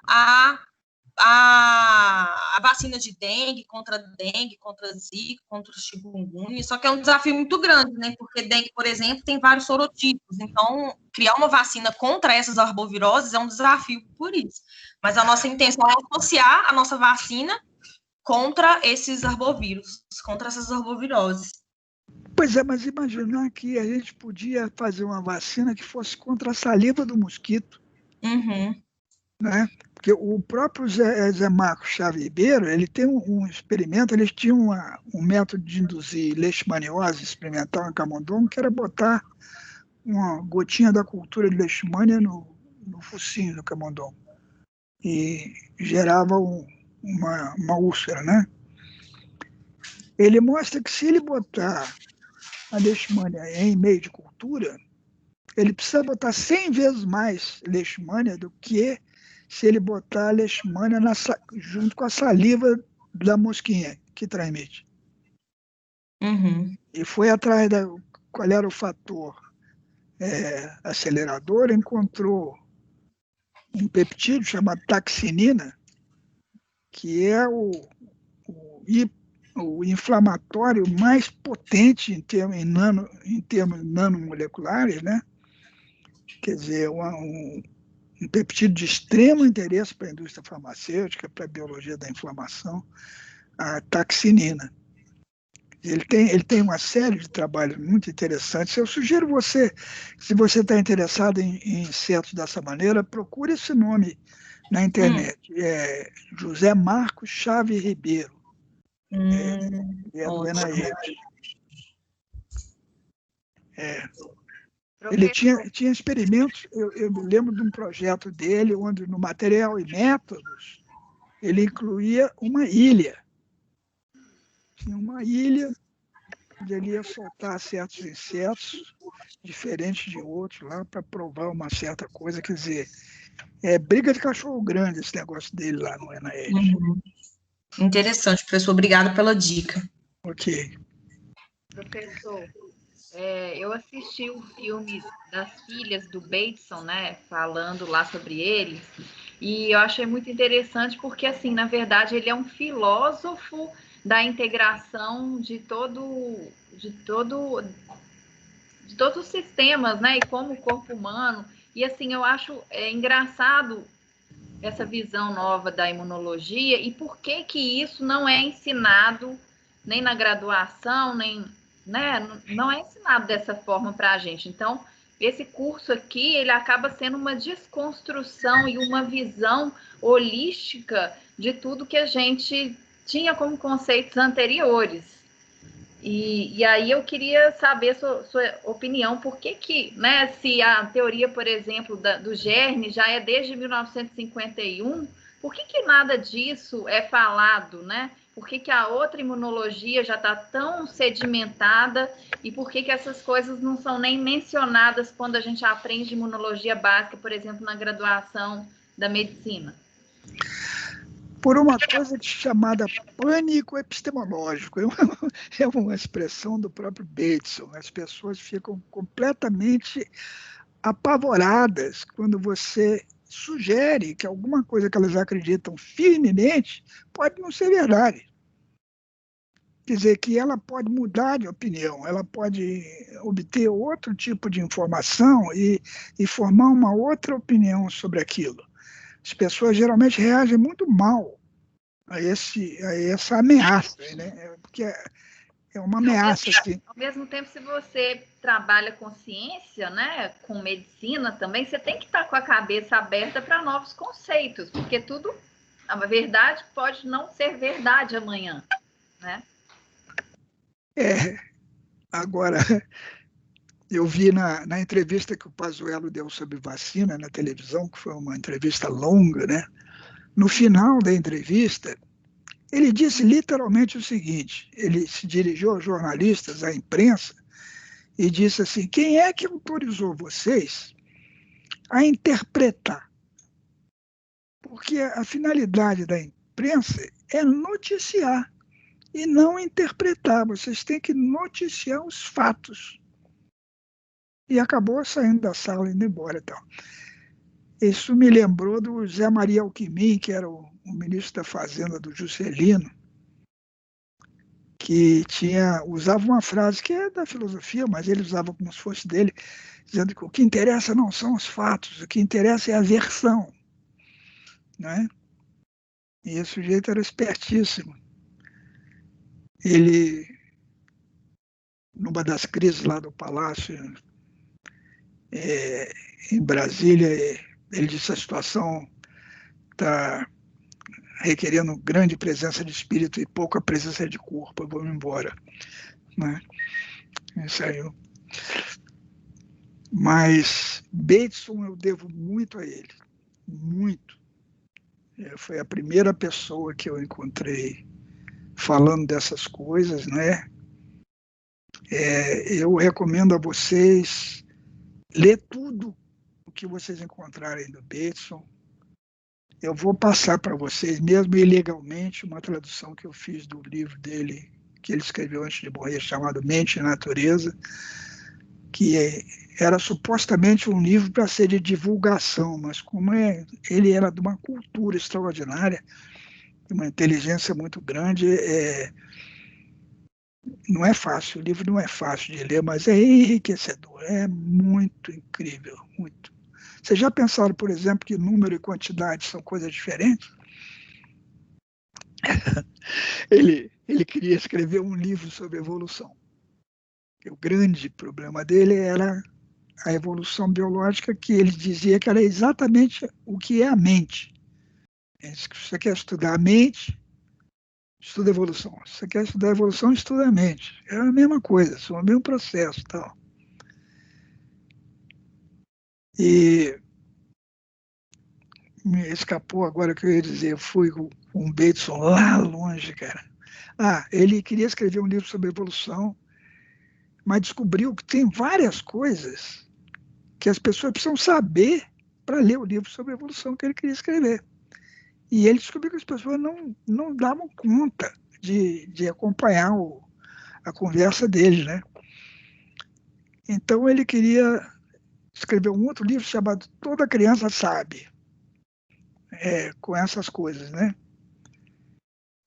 a vacina de dengue, contra zika, contra o chikungunya, só que é um desafio muito grande, né? Porque dengue, por exemplo, tem vários sorotipos, então criar uma vacina contra essas arboviroses é um desafio por isso. Mas a nossa intenção é associar a nossa vacina contra esses arbovírus, contra essas arboviroses. Pois é, mas imaginar que a gente podia fazer uma vacina que fosse contra a saliva do mosquito. Né? Porque o próprio Zé Marcos Chaves Ribeiro, ele tem um experimento, eles tinham um método de induzir leishmaniose experimental em camundongo, que era botar uma gotinha da cultura de leishmania no focinho do camundongo. E gerava uma úlcera, né? Ele mostra que se ele botar a leishmania em meio de cultura, ele precisa botar 100 vezes mais leishmania do que se ele botar a leishmania junto com a saliva da mosquinha que transmite. E foi atrás qual era o fator acelerador, encontrou um peptídeo chamado taxinina, que é o inflamatório mais potente em termos nanomoleculares, né? Quer dizer, um peptídeo de extremo interesse para a indústria farmacêutica, para a biologia da inflamação, a taxinina. Ele tem uma série de trabalhos muito interessantes. Eu sugiro você, se você está interessado em insetos dessa maneira, procure esse nome na internet. É José Marcos Chaves Ribeiro. É do NIH. Ele tinha experimentos, eu me lembro de um projeto dele, onde no material e métodos, ele incluía uma ilha. Tinha uma ilha onde ele ia soltar certos insetos diferentes de outros lá para provar uma certa coisa. Quer dizer, é briga de cachorro grande esse negócio dele lá no ENAED. Interessante, professor. Obrigada pela dica. Ok. Professor, eu assisti o filme das filhas do Bateson, né, falando lá sobre eles, e eu achei muito interessante porque, assim, na verdade, ele é um filósofo da integração de todos os sistemas, né, e como o corpo humano, e assim, eu acho engraçado essa visão nova da imunologia e por que que isso não é ensinado nem na graduação, nem, né, não é ensinado dessa forma para a gente. Então, esse curso aqui, ele acaba sendo uma desconstrução e uma visão holística de tudo que a gente tinha como conceitos anteriores. E aí eu queria saber sua opinião, por que, né, se a teoria, por exemplo, do germe já é desde 1951, por que nada disso é falado, né? Por que a outra imunologia já está tão sedimentada e por que essas coisas não são nem mencionadas quando a gente aprende imunologia básica, por exemplo, na graduação da medicina? Por uma coisa chamada pânico epistemológico. É uma expressão do próprio Bateson. As pessoas ficam completamente apavoradas quando você sugere que alguma coisa que elas acreditam firmemente pode não ser verdade. Quer dizer, que ela pode mudar de opinião, ela pode obter outro tipo de informação e formar uma outra opinião sobre aquilo. As pessoas geralmente reagem muito mal a essa ameaça, né? Porque é uma ameaça. Ao mesmo tempo, se você trabalha com ciência, né, com medicina também, você tem que estar com a cabeça aberta para novos conceitos, porque tudo, a verdade pode não ser verdade amanhã, né? Agora, eu vi na entrevista que o Pazuello deu sobre vacina na televisão, que foi uma entrevista longa, né? No final da entrevista, ele disse literalmente o seguinte: ele se dirigiu aos jornalistas, à imprensa, e disse assim: quem é que autorizou vocês a interpretar? Porque a finalidade da imprensa é noticiar e não interpretar. Vocês têm que noticiar os fatos. E acabou saindo da sala e indo embora. Então. Isso me lembrou do Zé Maria Alckmin, que era o ministro da Fazenda do Juscelino, que usava uma frase que é da filosofia, mas ele usava como se fosse dele, dizendo que o que interessa não são os fatos, o que interessa é a versão. Né? E esse sujeito era espertíssimo. Ele, numa das crises lá do Palácio, em Brasília, ele disse: a situação está requerendo grande presença de espírito e pouca presença de corpo, eu vou embora. Né? E saiu. Mas Bateson eu devo muito a ele, muito. Foi a primeira pessoa que eu encontrei falando dessas coisas, né? Eu recomendo a vocês ler tudo o que vocês encontrarem do Bateson. Eu vou passar para vocês, mesmo ilegalmente, uma tradução que eu fiz do livro dele, que ele escreveu antes de morrer, chamado Mente e Natureza, que era supostamente um livro para ser de divulgação, mas como ele era de uma cultura extraordinária, de uma inteligência muito grande, não é fácil, o livro não é fácil de ler, mas é enriquecedor, é muito incrível, muito. Vocês já pensaram, por exemplo, que número e quantidade são coisas diferentes? Ele queria escrever um livro sobre evolução. O grande problema dele era a evolução biológica, que ele dizia que era exatamente o que é a mente. Se você quer estudar a mente, estuda a evolução. Se você quer estudar a evolução, estuda a mente. É a mesma coisa, é o mesmo processo. Tal. E me escapou agora o que eu ia dizer. Eu fui com o Bateson lá longe, cara. Ele queria escrever um livro sobre evolução mas descobriu que tem várias coisas que as pessoas precisam saber para ler o livro sobre evolução que ele queria escrever. E ele descobriu que as pessoas não davam conta de acompanhar a conversa dele, né? Então ele queria escrever um outro livro chamado Toda Criança Sabe, com essas coisas, né?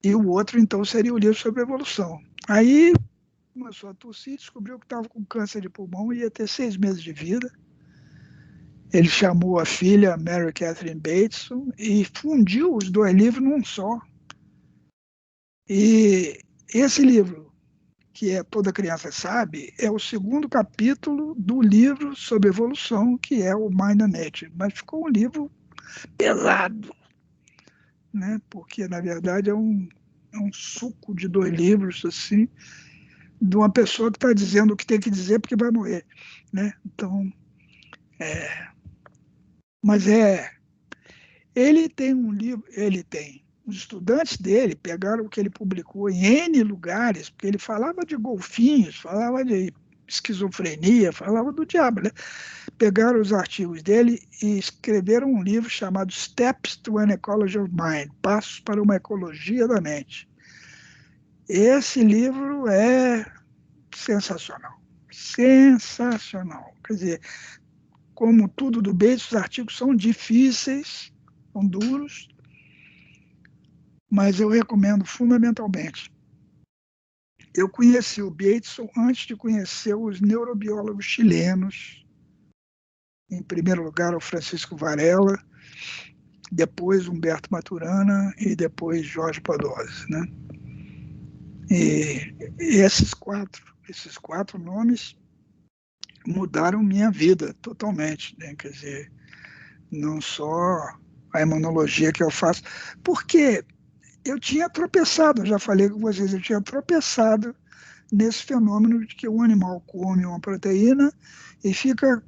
E o outro, então, seria o livro sobre evolução. Aí começou a tossir, descobriu que estava com câncer de pulmão e ia ter 6 meses de vida. Ele chamou a filha, Mary Catherine Bateson, e fundiu os 2 livros num só. E esse livro, que é Toda Criança Sabe, é o 2º capítulo do livro sobre evolução, que é o Mind and Nature. Mas ficou um livro pesado, né? Porque, na verdade, é um suco de 2 livros, assim, de uma pessoa que está dizendo o que tem que dizer porque vai morrer, né? Então, mas ele tem um livro, os estudantes dele pegaram o que ele publicou em N lugares, porque ele falava de golfinhos, falava de esquizofrenia, falava do diabo, né? Pegaram os artigos dele e escreveram um livro chamado Steps to an Ecology of Mind, Passos para uma Ecologia da Mente. Esse livro é sensacional, sensacional. Quer dizer, como tudo do Bateson, os artigos são difíceis, são duros, mas eu recomendo fundamentalmente. Eu conheci o Bateson antes de conhecer os neurobiólogos chilenos. Em primeiro lugar, o Francisco Varela, depois Humberto Maturana e depois Jorge Padovani, né? E esses quatro nomes mudaram minha vida totalmente, né? Quer dizer, não só a imunologia que eu faço, porque eu tinha tropeçado, eu já falei com vocês, eu tinha tropeçado nesse fenômeno de que o animal come uma proteína e fica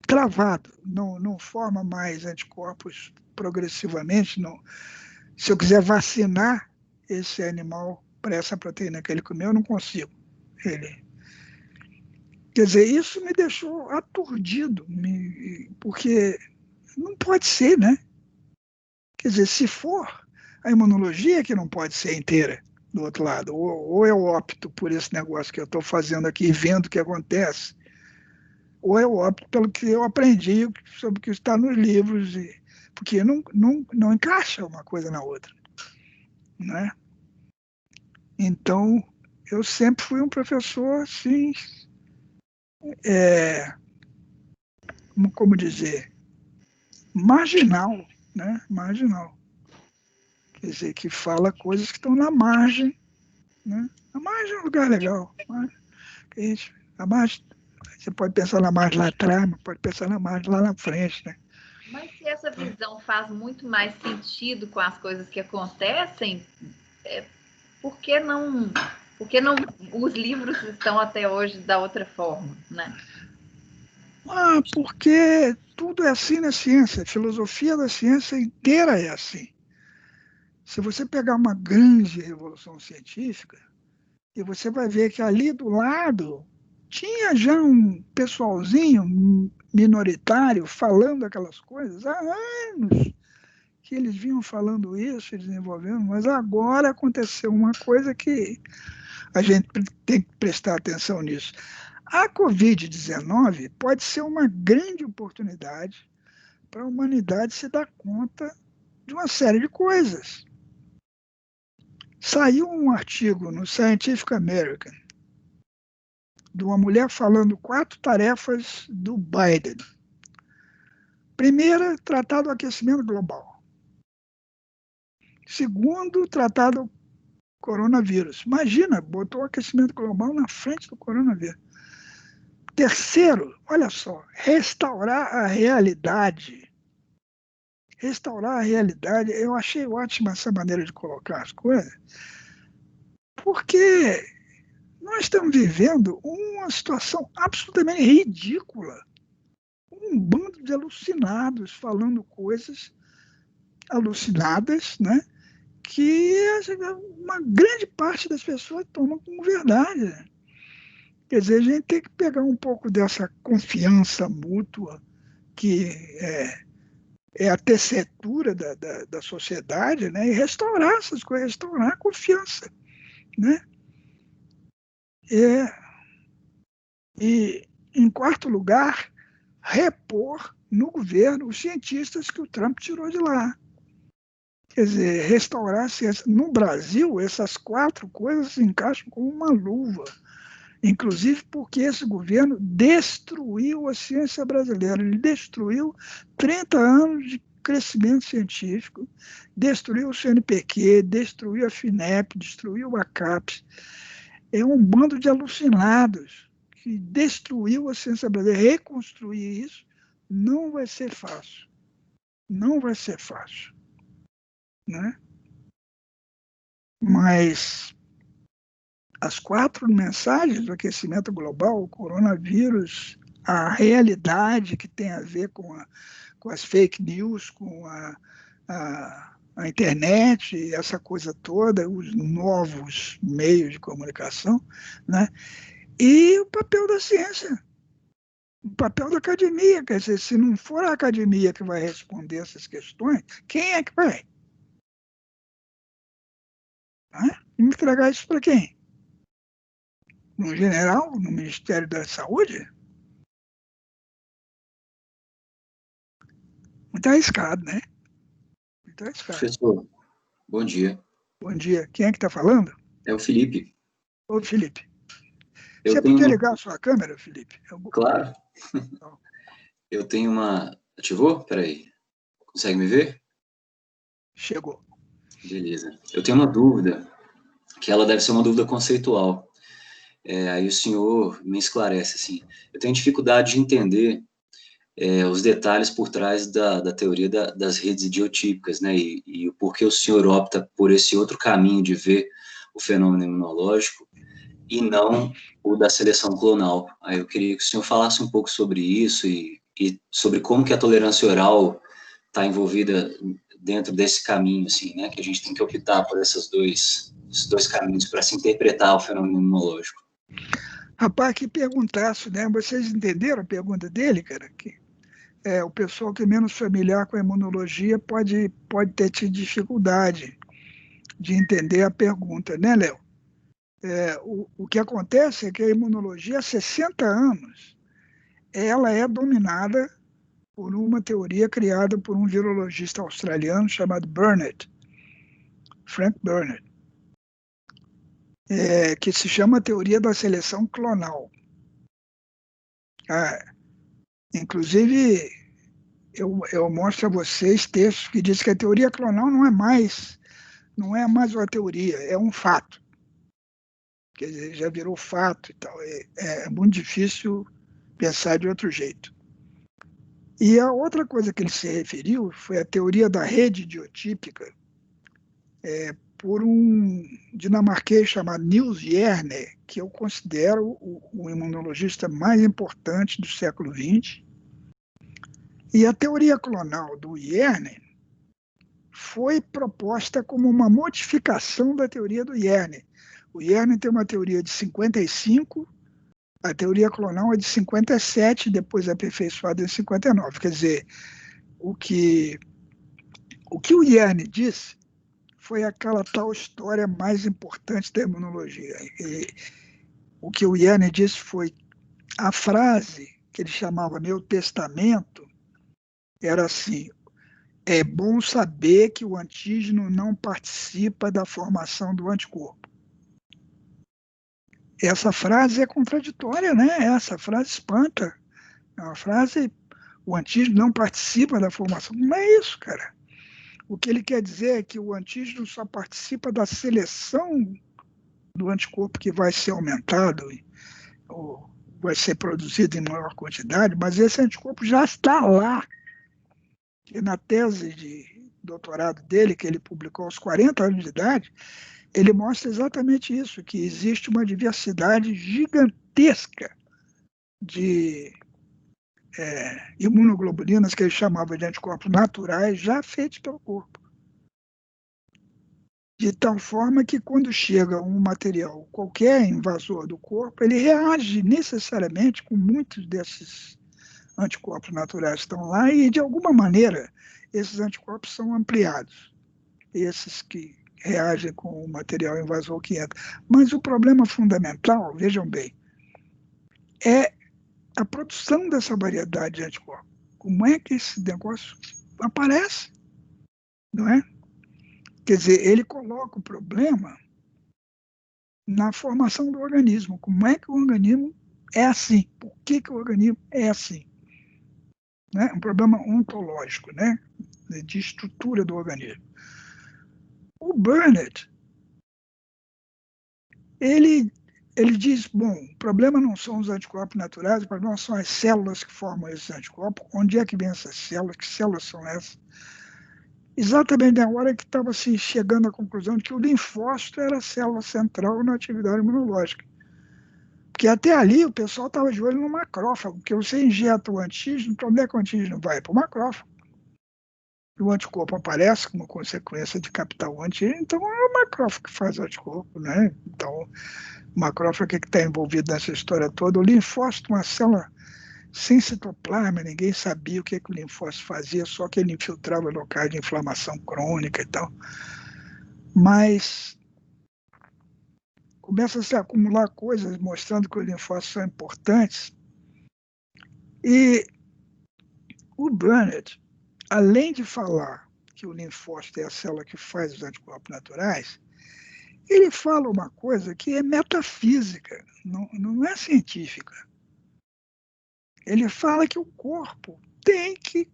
travado, não forma mais anticorpos progressivamente. Não. Se eu quiser vacinar esse animal para essa proteína que ele comeu, eu não consigo. Quer dizer, isso me deixou aturdido, porque não pode ser, né? Quer dizer, se for a imunologia que não pode ser inteira do outro lado, ou eu opto por esse negócio que eu estou fazendo aqui, vendo o que acontece, ou eu opto pelo que eu aprendi sobre o que está nos livros, porque não encaixa uma coisa na outra, né? Então, eu sempre fui um professor, assim, como dizer, marginal, né? Marginal. Quer dizer, que fala coisas que estão na margem, né? A margem é um lugar legal. A margem, você pode pensar na margem lá atrás, mas pode pensar na margem lá na frente, né? Mas se essa visão faz muito mais sentido com as coisas que acontecem, por que não os livros estão até hoje da outra forma, né? Porque tudo é assim na ciência, a filosofia da ciência inteira é assim. Se você pegar uma grande revolução científica, e você vai ver que ali do lado tinha já um pessoalzinho minoritário falando aquelas coisas há anos, que eles vinham falando isso, desenvolvendo, mas agora aconteceu uma coisa que a gente tem que prestar atenção nisso. A Covid-19 pode ser uma grande oportunidade para a humanidade se dar conta de uma série de coisas. Saiu um artigo no Scientific American de uma mulher falando 4 tarefas do Biden. Primeira, tratar do aquecimento global. Segundo, tratar do coronavírus. Imagina, botou o aquecimento global na frente do coronavírus. Terceiro, olha só, restaurar a realidade. Restaurar a realidade, eu achei ótima essa maneira de colocar as coisas, porque nós estamos vivendo uma situação absolutamente ridícula. Um bando de alucinados falando coisas alucinadas, né, que uma grande parte das pessoas toma como verdade. Quer dizer, a gente tem que pegar um pouco dessa confiança mútua, que é a tessitura da sociedade, né? E restaurar essas coisas, restaurar a confiança, né? E, em quarto lugar, repor no governo os cientistas que o Trump tirou de lá. Quer dizer, restaurar a ciência. No Brasil, essas 4 coisas se encaixam como uma luva, inclusive porque esse governo destruiu a ciência brasileira, ele destruiu 30 anos de crescimento científico, destruiu o CNPq, destruiu a FINEP, destruiu a CAPES. É um bando de alucinados que destruiu a ciência brasileira. Reconstruir isso não vai ser fácil. Não vai ser fácil, né? Mas as 4 mensagens do aquecimento global, o coronavírus, a realidade que tem a ver com as fake news, com a internet, essa coisa toda, os novos meios de comunicação, né? E o papel da ciência, o papel da academia. Quer dizer, se não for a academia que vai responder essas questões, quem é que vai? Entregar isso para quem? No general, no Ministério da Saúde? Muito arriscado, né? Muito arriscado. Professor, bom dia. Bom dia. Quem é que está falando? É o Felipe. Ô, Felipe. Eu Você tenho podia ligar a sua câmera, Felipe? Claro. Eu tenho uma... Ativou? Espera aí. Consegue me ver? Chegou. Beleza. Eu tenho uma dúvida, que ela deve ser uma dúvida conceitual. Aí o senhor me esclarece, assim. Eu tenho dificuldade de entender os detalhes por trás da teoria das redes idiotípicas, né? E o porquê o senhor opta por esse outro caminho de ver o fenômeno imunológico e não o da seleção clonal. Aí eu queria que o senhor falasse um pouco sobre isso e sobre como que a tolerância oral está envolvida dentro desse caminho, assim, né? Que a gente tem que optar por esses dois caminhos para se interpretar o fenômeno imunológico. Rapaz, que perguntaço, né? Vocês entenderam a pergunta dele, cara? Que o pessoal que é menos familiar com a imunologia pode ter tido dificuldade de entender a pergunta, né, Léo? O que acontece é que a imunologia, há 60 anos, ela é dominada por uma teoria criada por um virologista australiano chamado Frank Burnett, que se chama teoria da seleção clonal. Inclusive, eu mostro a vocês textos que dizem que a teoria clonal não é mais uma teoria, é um fato. Quer dizer, já virou fato e tal. É muito difícil pensar de outro jeito. E a outra coisa que ele se referiu foi a teoria da rede idiotípica, por um dinamarquês chamado Niels Jerne, que eu considero o imunologista mais importante do século XX. E a teoria clonal do Jerne foi proposta como uma modificação da teoria do Jerne. O Jerne tem uma teoria de 55, a teoria clonal é de 57, depois aperfeiçoada em 59. Quer dizer, o que o Jerne disse foi aquela tal história mais importante da imunologia. O que o Jerne disse foi a frase que ele chamava meu testamento, era assim: é bom saber que o antígeno não participa da formação do anticorpo. Essa frase é contraditória, né? Essa frase espanta. É uma frase, o antígeno não participa da formação. Não é isso, cara. O que ele quer dizer é que o antígeno só participa da seleção do anticorpo que vai ser aumentado, ou vai ser produzido em maior quantidade, mas esse anticorpo já está lá. E na tese de doutorado dele, que ele publicou aos 40 anos de idade, ele mostra exatamente isso, que existe uma diversidade gigantesca de imunoglobulinas, que ele chamava de anticorpos naturais, já feitos pelo corpo. de tal forma que quando chega um material, qualquer invasor do corpo, ele reage necessariamente com muitos desses anticorpos naturais que estão lá e, de alguma maneira, esses anticorpos são ampliados, esses que reagem com o material invasor que entra. Mas o problema fundamental, vejam bem, é a produção dessa variedade de anticorpos. Como é que esse negócio aparece? Não é? Quer dizer, ele coloca o problema na formação do organismo. Como é que o organismo é assim? Por que o organismo é assim? Né? Um problema ontológico, né? De estrutura do organismo. O Burnett, ele diz, bom, o problema não são os anticorpos naturais, o problema são as células que formam esses anticorpos. Onde é que vem essas células? Que células são essas? Exatamente na hora que estava se chegando à conclusão de que o linfócito era a célula central na atividade imunológica. Porque até ali o pessoal estava de olho no macrófago, porque você injeta o antígeno, para onde é que o antígeno vai? Para o macrófago. E o anticorpo aparece como consequência de captar o antígeno, então é o macrófago que faz o anticorpo, né? Então, o macrófago é que está envolvido nessa história toda. O linfócito, uma célula sem citoplasma, ninguém sabia o que o linfócito fazia, só que ele infiltrava locais de inflamação crônica e tal. Mas começa a se acumular coisas mostrando que os linfócitos são importantes. E o Burnett, além de falar que o linfócito é a célula que faz os anticorpos naturais, ele fala uma coisa que é metafísica, não é científica. Ele fala que o corpo tem que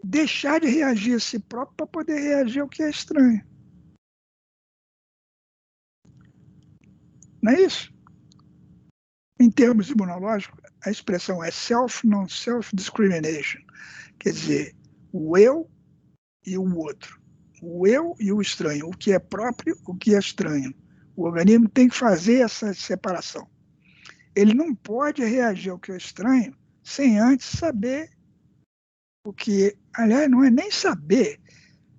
deixar de reagir a si próprio para poder reagir ao que é estranho. Não é isso? Em termos imunológicos, a expressão é self, non-self discrimination. Quer dizer, o eu e o outro. O eu e o estranho. O que é próprio, o que é estranho. O organismo tem que fazer essa separação. Ele não pode reagir ao que é estranho sem antes saber o que... Aliás, não é nem saber,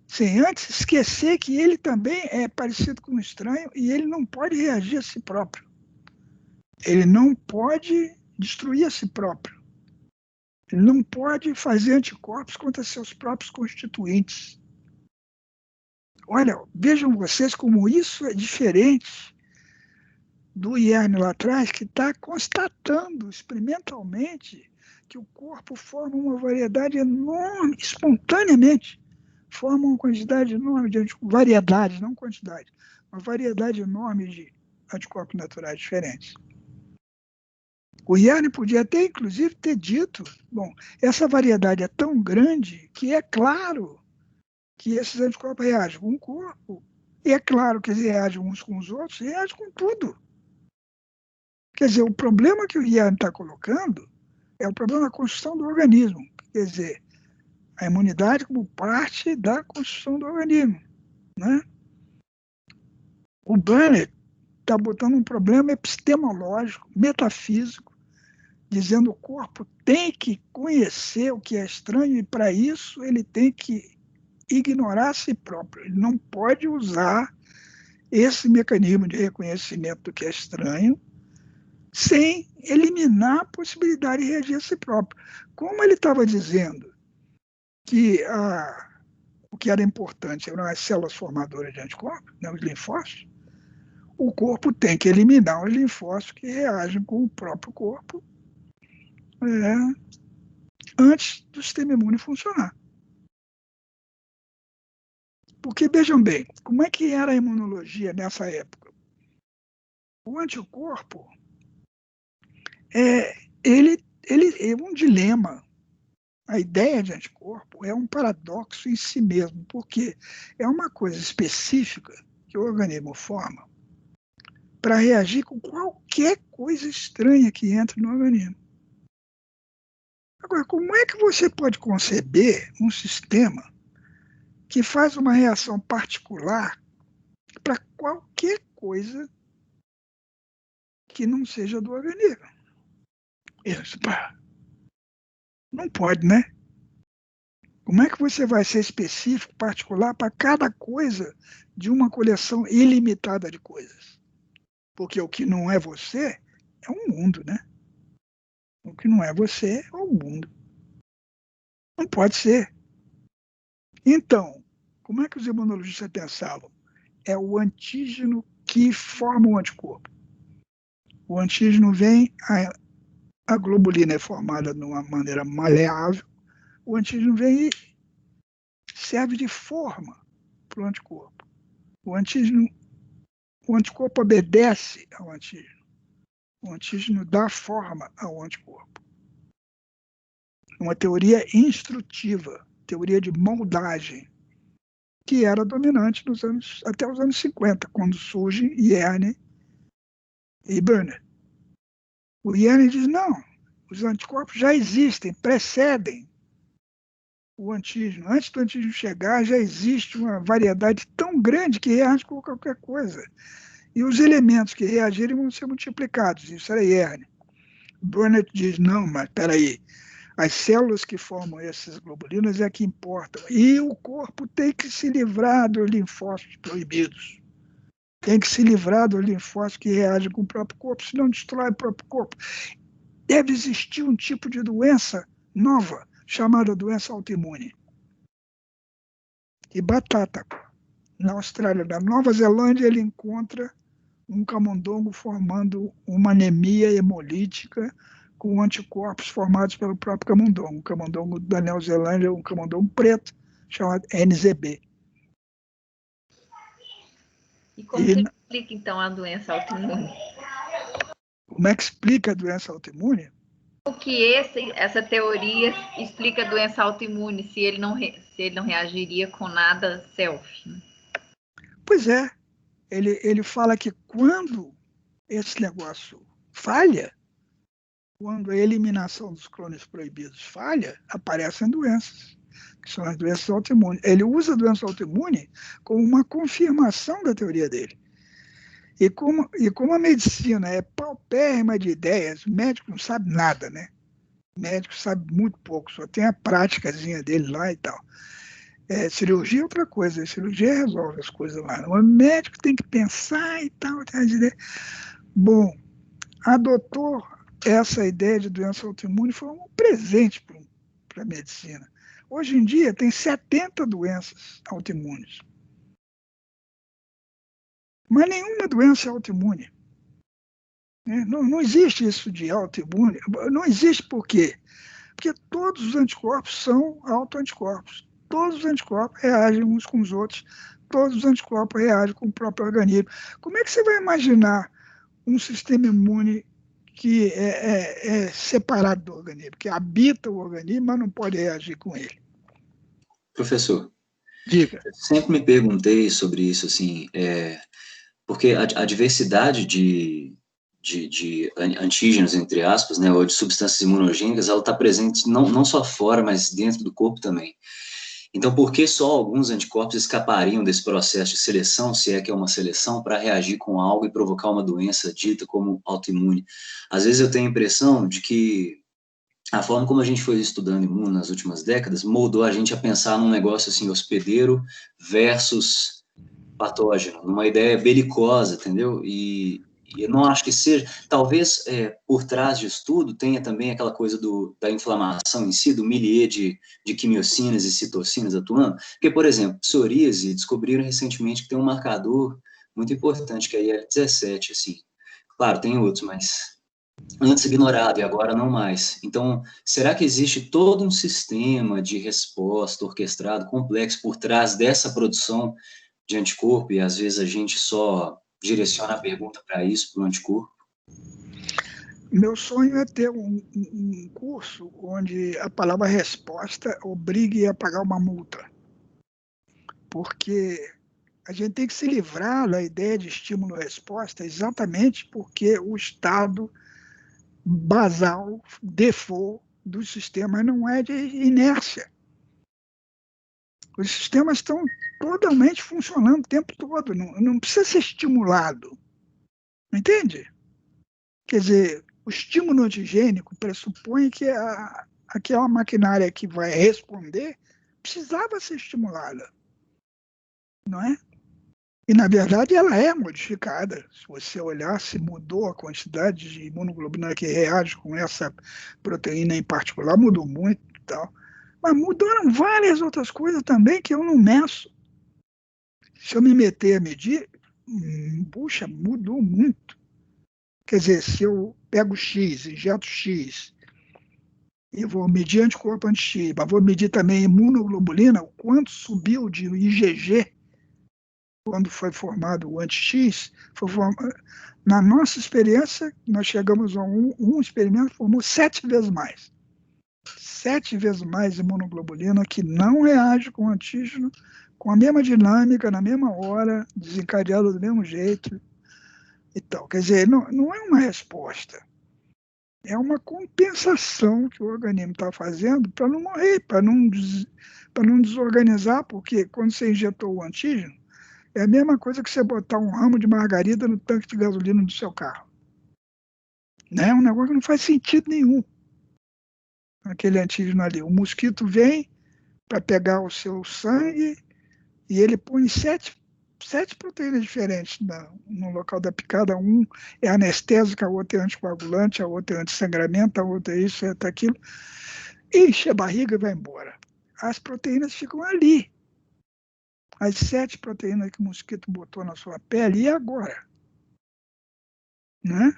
sem antes esquecer que ele também é parecido com o estranho e ele não pode reagir a si próprio. Ele não pode destruir a si próprio. Ele não pode fazer anticorpos contra seus próprios constituintes. Olha, vejam vocês como isso é diferente do Jerne lá atrás, que está constatando experimentalmente que o corpo forma uma variedade enorme, espontaneamente, forma uma quantidade enorme de anticorpos, variedade, não quantidade, uma variedade enorme de anticorpos naturais diferentes. O Jerne podia até, inclusive, ter dito, bom, essa variedade é tão grande que é claro que esses anticorpos reagem com o corpo, e é claro que eles reagem uns com os outros, reagem com tudo. Quer dizer, o problema que o Jerne está colocando é o problema da construção do organismo. Quer dizer, a imunidade como parte da construção do organismo. Né? O Burnett está botando um problema epistemológico, metafísico, dizendo que o corpo tem que conhecer o que é estranho e, para isso, ele tem que ignorar a si próprio. Ele não pode usar esse mecanismo de reconhecimento do que é estranho sem eliminar a possibilidade de reagir a si próprio. Como ele estava dizendo que o que era importante eram as células formadoras de anticorpos, né, os linfócitos, o corpo tem que eliminar os linfócitos que reagem com o próprio corpo antes do sistema imune funcionar. Porque, vejam bem, como é que era a imunologia nessa época? O anticorpo ele é um dilema. A ideia de anticorpo é um paradoxo em si mesmo, porque é uma coisa específica que o organismo forma para reagir com qualquer coisa estranha que entre no organismo. Agora, como é que você pode conceber um sistema que faz uma reação particular para qualquer coisa que não seja do organismo? Isso, não pode, né? Como é que você vai ser específico, particular, para cada coisa de uma coleção ilimitada de coisas? Porque o que não é você é um mundo, né? O que não é você é um mundo. Não pode ser. Então, como é que os imunologistas pensavam? É o antígeno que forma o anticorpo. O antígeno vem, a globulina é formada de uma maneira maleável, o antígeno vem e serve de forma para o anticorpo. O anticorpo obedece ao antígeno. O antígeno dá forma ao anticorpo. Uma teoria instrutiva, teoria de moldagem, que era dominante até os anos 50, quando surge Yerne e Burnett. O Yerne diz, não, os anticorpos já existem, precedem o antígeno. Antes do antígeno chegar, já existe uma variedade tão grande que reage com qualquer coisa. E os elementos que reagirem vão ser multiplicados. Isso era Yerne. Burnett diz, não, mas espera aí, as células que formam essas globulinas é que importam. E o corpo tem que se livrar dos linfócitos proibidos. Tem que se livrar dos linfócitos que reagem com o próprio corpo, senão destrói o próprio corpo. Deve existir um tipo de doença nova, chamada doença autoimune. E batata. Na Austrália, na Nova Zelândia, ele encontra um camundongo formando uma anemia hemolítica com anticorpos formados pelo próprio camundongo. O camundongo da Nova Zelândia é um camundongo preto, chamado NZB. E como que explica, então, a doença autoimune? Como é que explica a doença autoimune? O que essa teoria explica a doença autoimune, se ele não reagiria com nada self? Né? Pois é. Ele fala que quando esse negócio falha, quando a eliminação dos clones proibidos falha, aparecem doenças, que são as doenças autoimunes. Ele usa a doença autoimune como uma confirmação da teoria dele. E como a medicina é paupérrima de ideias, o médico não sabe nada, né? O médico sabe muito pouco, só tem a práticazinha dele lá e tal. Cirurgia é outra coisa, a cirurgia resolve as coisas lá. O médico tem que pensar e tal. Bom, adotou essa ideia de doença autoimune, foi um presente para a medicina. Hoje em dia tem 70 doenças autoimunes. Mas nenhuma doença é autoimune. Não existe isso de autoimune. Não existe por quê? Porque todos os anticorpos são autoanticorpos. Todos os anticorpos reagem uns com os outros. Todos os anticorpos reagem com o próprio organismo. Como é que você vai imaginar um sistema imune que é separado do organismo, que habita o organismo, mas não pode reagir com ele? Professor, diga. Eu sempre me perguntei sobre isso, assim, porque a diversidade de antígenos, entre aspas, né, ou de substâncias imunogênicas, ela está presente não só fora, mas dentro do corpo também. Então, por que só alguns anticorpos escapariam desse processo de seleção, se é que é uma seleção, para reagir com algo e provocar uma doença dita como autoimune? Às vezes eu tenho a impressão de que a forma como a gente foi estudando imuno nas últimas décadas moldou a gente a pensar num negócio assim, hospedeiro versus patógeno, numa ideia belicosa, entendeu? E eu não acho que seja, talvez por trás disso tudo tenha também aquela coisa da inflamação em si, do milieu de quimiocinas e citocinas atuando, porque, por exemplo, psoríase, descobriram recentemente que tem um marcador muito importante, que é a IL-17, assim. Claro, tem outros, mas antes ignorado e agora não mais. Então, será que existe todo um sistema de resposta orquestrado, complexo, por trás dessa produção de anticorpo, e às vezes a gente só direciona a pergunta para isso, para o anticorpo? Meu sonho é ter um curso onde a palavra resposta obrigue a pagar uma multa. Porque a gente tem que se livrar da ideia de estímulo-resposta exatamente porque o estado basal, default do sistema não é de inércia. Os sistemas estão totalmente funcionando o tempo todo, não precisa ser estimulado. Entende? Quer dizer, o estímulo antigênico pressupõe que aquela maquinária que vai responder precisava ser estimulada, não é? E, na verdade, ela é modificada. Se você olhar, se mudou a quantidade de imunoglobulina que reage com essa proteína em particular, mudou muito e tal. Mas mudaram várias outras coisas também que eu não meço. Se eu me meter a medir, puxa, mudou muito. Quer dizer, se eu pego X, injeto X, e vou medir anticorpo anti-X, mas vou medir também imunoglobulina, o quanto subiu de IgG quando foi formado o anti-X, na nossa experiência, nós chegamos a um experimento que formou 7 vezes mais. 7 vezes mais imunoglobulina que não reage com o antígeno, com a mesma dinâmica, na mesma hora, desencadeado do mesmo jeito. Então, quer dizer, não é uma resposta. É uma compensação que o organismo está fazendo para não morrer, para não desorganizar, porque quando você injetou o antígeno, é a mesma coisa que você botar um ramo de margarida no tanque de gasolina do seu carro. É um negócio que não faz sentido nenhum. Aquele antígeno ali. O mosquito vem para pegar o seu sangue e ele põe 7 proteínas diferentes no local da picada. Um é anestésico, a outra é anticoagulante, a outra é antissangramento, a outra é isso, a outra é aquilo. Enche a barriga e vai embora. As proteínas ficam ali. As 7 proteínas que o mosquito botou na sua pele, e agora? Né?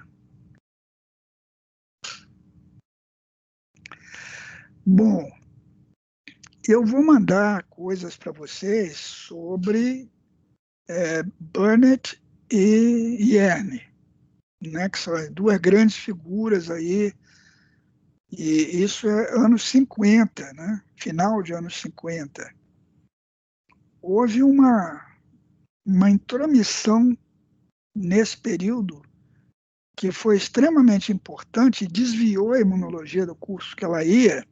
Bom, eu vou mandar coisas para vocês sobre Burnett e Yerne, né, que são as 2 grandes figuras aí, e isso é anos 50, né, final de anos 50. Houve uma intromissão nesse período que foi extremamente importante e desviou a imunologia do curso que ela ia,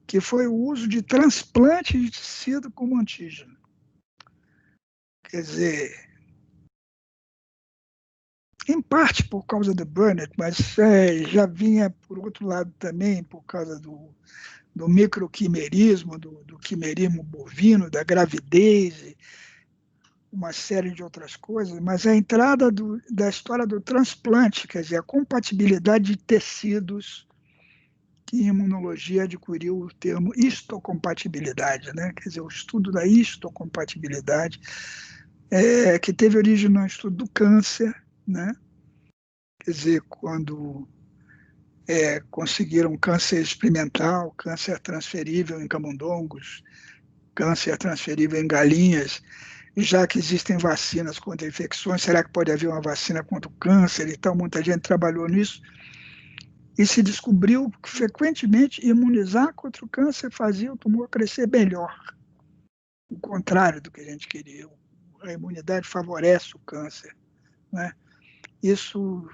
que foi o uso de transplante de tecido como antígeno. Quer dizer, em parte por causa do Burnett, mas já vinha por outro lado também por causa do microquimerismo, do quimerismo bovino, da gravidez, uma série de outras coisas, mas a entrada da história do transplante, quer dizer, a compatibilidade de tecidos, que em imunologia adquiriu o termo histocompatibilidade, né? Quer dizer, o estudo da histocompatibilidade, que teve origem no estudo do câncer, né? Quer dizer, quando conseguiram câncer experimental, câncer transferível em camundongos, câncer transferível em galinhas, e já que existem vacinas contra infecções, será que pode haver uma vacina contra o câncer e tal? Muita gente trabalhou nisso, e se descobriu que, frequentemente, imunizar contra o câncer fazia o tumor crescer melhor. O contrário do que a gente queria. A imunidade favorece o câncer, né? Isso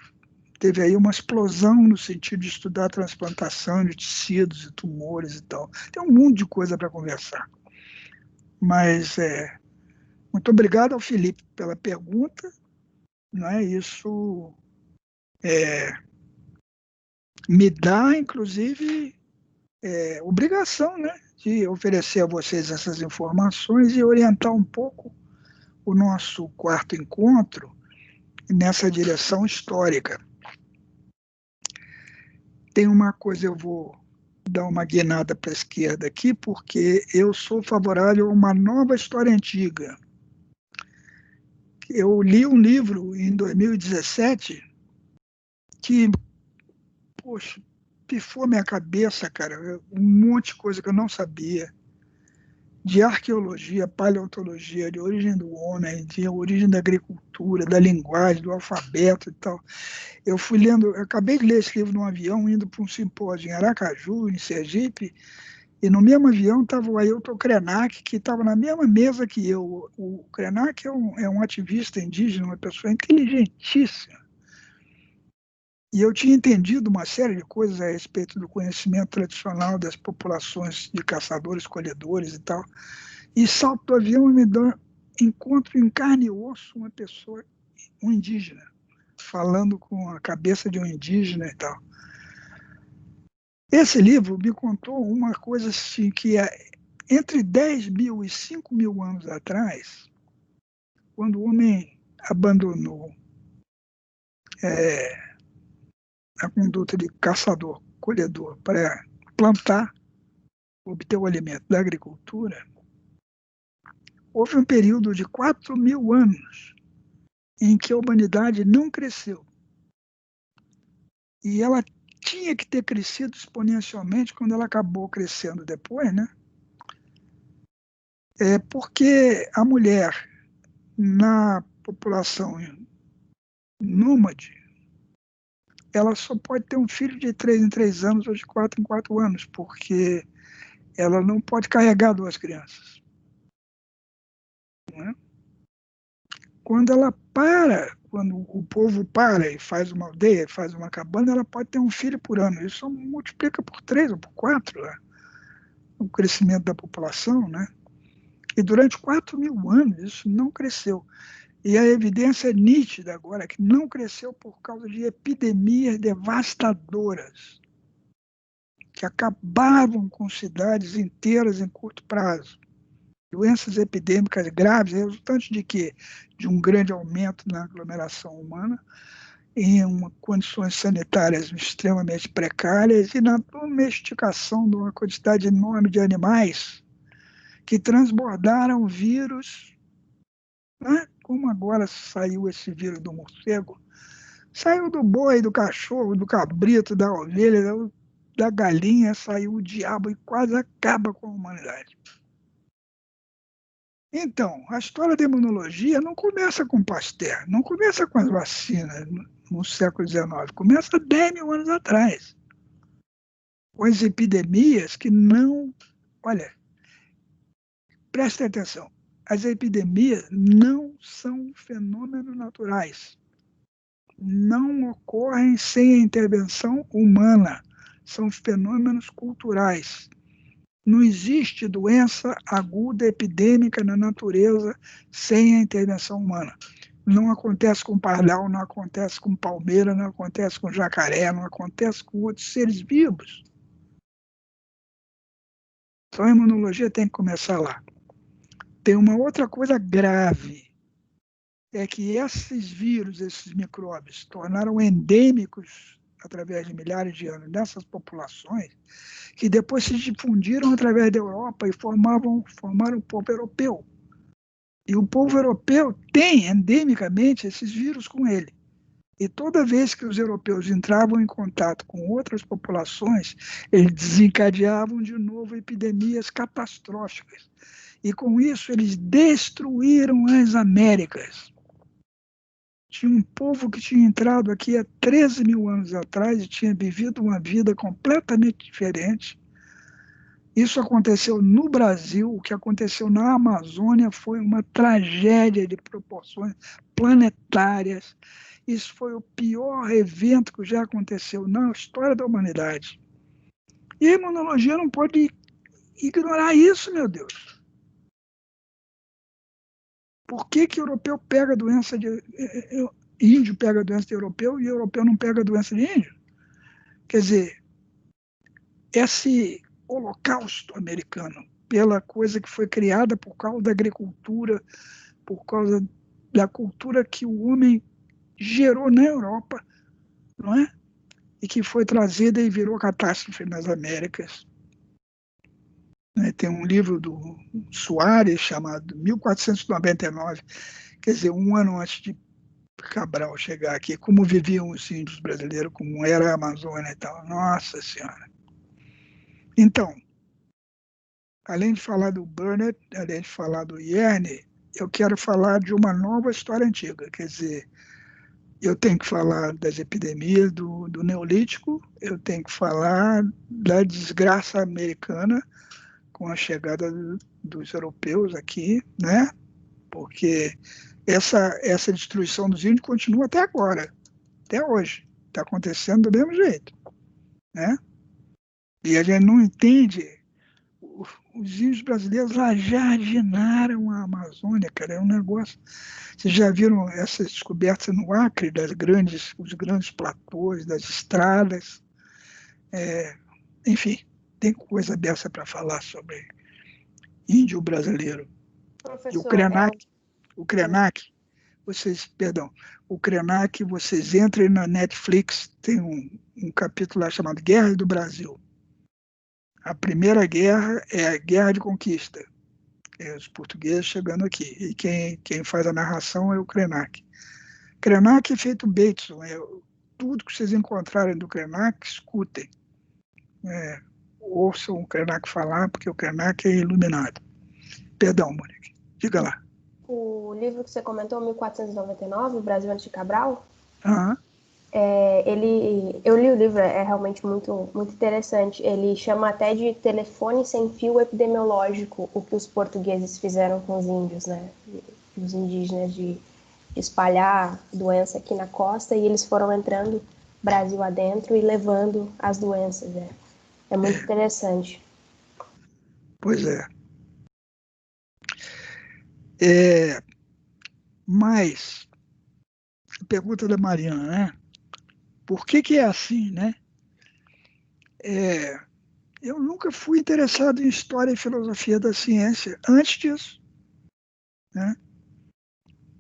teve aí uma explosão no sentido de estudar a transplantação de tecidos e tumores e tal. Tem um monte de coisa para conversar. Mas, muito obrigado ao Felipe pela pergunta, né? Isso me dá, inclusive, obrigação, né, de oferecer a vocês essas informações e orientar um pouco o nosso 4º encontro nessa direção histórica. Tem uma coisa, eu vou dar uma guinada para a esquerda aqui, porque eu sou favorável a uma nova história antiga. Eu li um livro em 2017 que, poxa, pifou minha cabeça, cara, um monte de coisa que eu não sabia, de arqueologia, paleontologia, de origem do homem, de origem da agricultura, da linguagem, do alfabeto e tal. Eu fui lendo, eu acabei de ler esse livro num avião, indo para um simpósio em Aracaju, em Sergipe, e no mesmo avião estava o Ailton Krenak, que estava na mesma mesa que eu. O Krenak é um ativista indígena, uma pessoa inteligentíssima. E eu tinha entendido uma série de coisas a respeito do conhecimento tradicional das populações de caçadores-colhedores e tal. E salto do avião e encontro em carne e osso uma pessoa, um indígena, falando com a cabeça de um indígena e tal. Esse livro me contou uma coisa assim, que entre 10 mil e 5 mil anos atrás, quando o homem abandonou a conduta de caçador-colhedor para plantar, obter o alimento da agricultura, houve um período de 4 mil anos em que a humanidade não cresceu. E ela tinha que ter crescido exponencialmente quando ela acabou crescendo depois, né? Porque a mulher, na população nômade, ela só pode ter um filho de 3 em 3 anos ou de 4 em 4 anos, porque ela não pode carregar 2 crianças. Não é? Quando o povo para e faz uma aldeia, faz uma cabana, ela pode ter um filho por ano. Isso multiplica por 3 ou por 4, né? O crescimento da população, né? E durante 4 mil anos isso não cresceu. E a evidência é nítida agora que não cresceu por causa de epidemias devastadoras que acabavam com cidades inteiras em curto prazo. Doenças epidêmicas graves, resultantes de quê? De um grande aumento na aglomeração humana, em condições sanitárias extremamente precárias e na domesticação de uma quantidade enorme de animais que transbordaram vírus, né? Como agora saiu esse vírus do morcego, saiu do boi, do cachorro, do cabrito, da ovelha, da galinha, saiu o diabo e quase acaba com a humanidade. Então, a história da imunologia não começa com Pasteur, não começa com as vacinas no século XIX, começa 10 mil anos atrás, com as epidemias que não... Olha, prestem atenção, as epidemias não são fenômenos naturais, não ocorrem sem a intervenção humana, são fenômenos culturais. Não existe doença aguda epidêmica na natureza sem a intervenção humana. Não acontece com pardal, não acontece com palmeira, não acontece com jacaré, não acontece com outros seres vivos. Então a imunologia tem que começar lá. Tem uma outra coisa grave, é que esses vírus, esses micróbios, tornaram endêmicos através de milhares de anos nessas populações, que depois se difundiram através da Europa e formaram o povo europeu. E o povo europeu tem, endemicamente, esses vírus com ele. E toda vez que os europeus entravam em contato com outras populações, eles desencadeavam de novo epidemias catastróficas. E com isso eles destruíram as Américas. Tinha um povo que tinha entrado aqui há 13 mil anos atrás e tinha vivido uma vida completamente diferente. Isso aconteceu no Brasil, o que aconteceu na Amazônia foi uma tragédia de proporções planetárias. Isso foi o pior evento que já aconteceu na história da humanidade. E a imunologia não pode ignorar isso, meu Deus. Por que o europeu pega a doença de... índio pega a doença de europeu e o europeu não pega a doença de índio? Quer dizer, esse holocausto americano, pela coisa que foi criada por causa da agricultura, por causa da cultura que o homem gerou na Europa, não é? E que foi trazida e virou catástrofe nas Américas. Tem um livro do Soares chamado 1499, quer dizer, um ano antes de Cabral chegar aqui, como viviam os índios brasileiros, como era a Amazônia e tal. Nossa Senhora! Então, além de falar do Burnett, além de falar do Yerne, eu quero falar de uma nova história antiga, quer dizer, eu tenho que falar das epidemias do Neolítico, eu tenho que falar da desgraça americana com a chegada dos europeus aqui, né? Porque essa destruição dos índios continua até agora, até hoje, está acontecendo do mesmo jeito, né? E a gente não entende. Os índios brasileiros lá jardinaram a Amazônia, cara, é um negócio... Vocês já viram essas descobertas no Acre, os grandes platôs, das estradas? Enfim, tem coisa dessa para falar sobre índio brasileiro. Professor, E o Krenak, vocês entrem na Netflix, tem um capítulo lá chamado Guerra do Brasil. A primeira guerra é a Guerra de Conquista. É os portugueses chegando aqui. E quem faz a narração é o Krenak. Krenak é feito Bateson. Tudo que vocês encontrarem do Krenak, escutem. Ouçam o Krenak falar, porque o Krenak é iluminado. Perdão, Monique. Diga lá. O livro que você comentou, 1499, O Brasil antes de Cabral, Uhum. Eu li o livro, é realmente muito, muito interessante. Ele chama até de telefone sem fio epidemiológico, o que os portugueses fizeram com os índios, né? Os indígenas, de espalhar doença aqui na costa, e eles foram entrando Brasil adentro e levando as doenças. É muito interessante. Pois é. Mas, a pergunta da Mariana, né? Por que é assim, né? Eu nunca fui interessado em história e filosofia da ciência antes disso, né?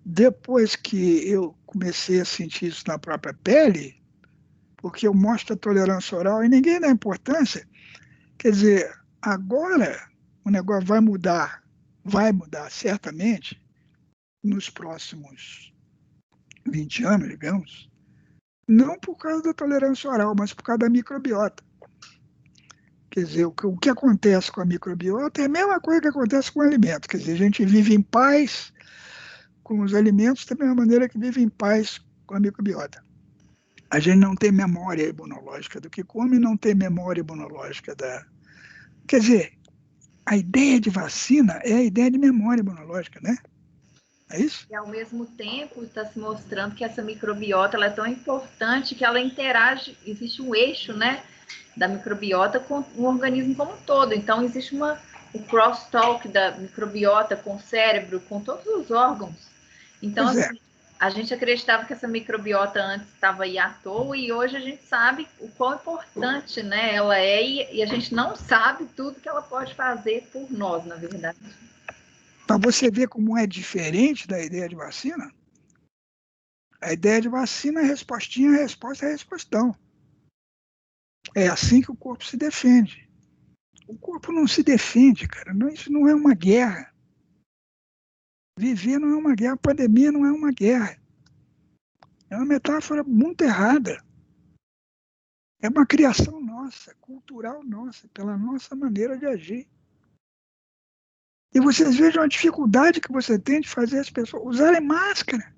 Depois que eu comecei a sentir isso na própria pele, porque eu mostro a tolerância oral e ninguém dá importância, quer dizer, agora o negócio vai mudar certamente nos próximos 20 anos, digamos, não por causa da tolerância oral, mas por causa da microbiota. Quer dizer, o que acontece com a microbiota é a mesma coisa que acontece com o alimento. Quer dizer, a gente vive em paz com os alimentos da mesma maneira que vive em paz com a microbiota. A gente não tem memória imunológica do que come, não tem memória imunológica da... Quer dizer, a ideia de vacina é a ideia de memória imunológica, né? É isso? E, ao mesmo tempo, está se mostrando que essa microbiota ela é tão importante que ela interage, existe um eixo, né, da microbiota com o organismo como um todo. Então, existe o crosstalk da microbiota com o cérebro, com todos os órgãos. Então, assim, a gente acreditava que essa microbiota antes estava aí à toa, e hoje a gente sabe o quão importante, né, ela é, e a gente não sabe tudo que ela pode fazer por nós, na verdade. Para você ver como é diferente da ideia de vacina, a ideia de vacina é respostinha, a resposta é respostão. É assim que o corpo se defende. O corpo não se defende, cara. Isso não é uma guerra. Viver não é uma guerra, a pandemia não é uma guerra. É uma metáfora muito errada. É uma criação nossa, cultural nossa, pela nossa maneira de agir. E vocês vejam a dificuldade que você tem de fazer as pessoas usarem máscara.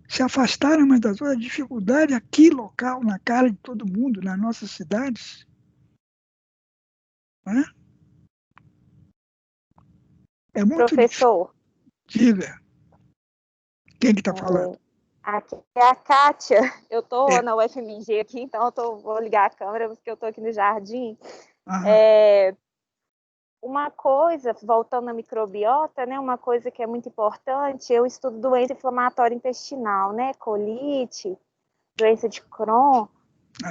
Se afastarem umas das outras, a dificuldade aqui local, na cara de todo mundo, nas nossas cidades. Não é? É muito Professor. Difícil. Diga. Quem que está falando? Aqui é a Kátia. Eu estou na UFMG aqui, então vou ligar a câmera, porque eu estou aqui no jardim. Uma coisa, voltando à microbiota, né, uma coisa que é muito importante, eu estudo doença inflamatória intestinal, né, colite, doença de Crohn,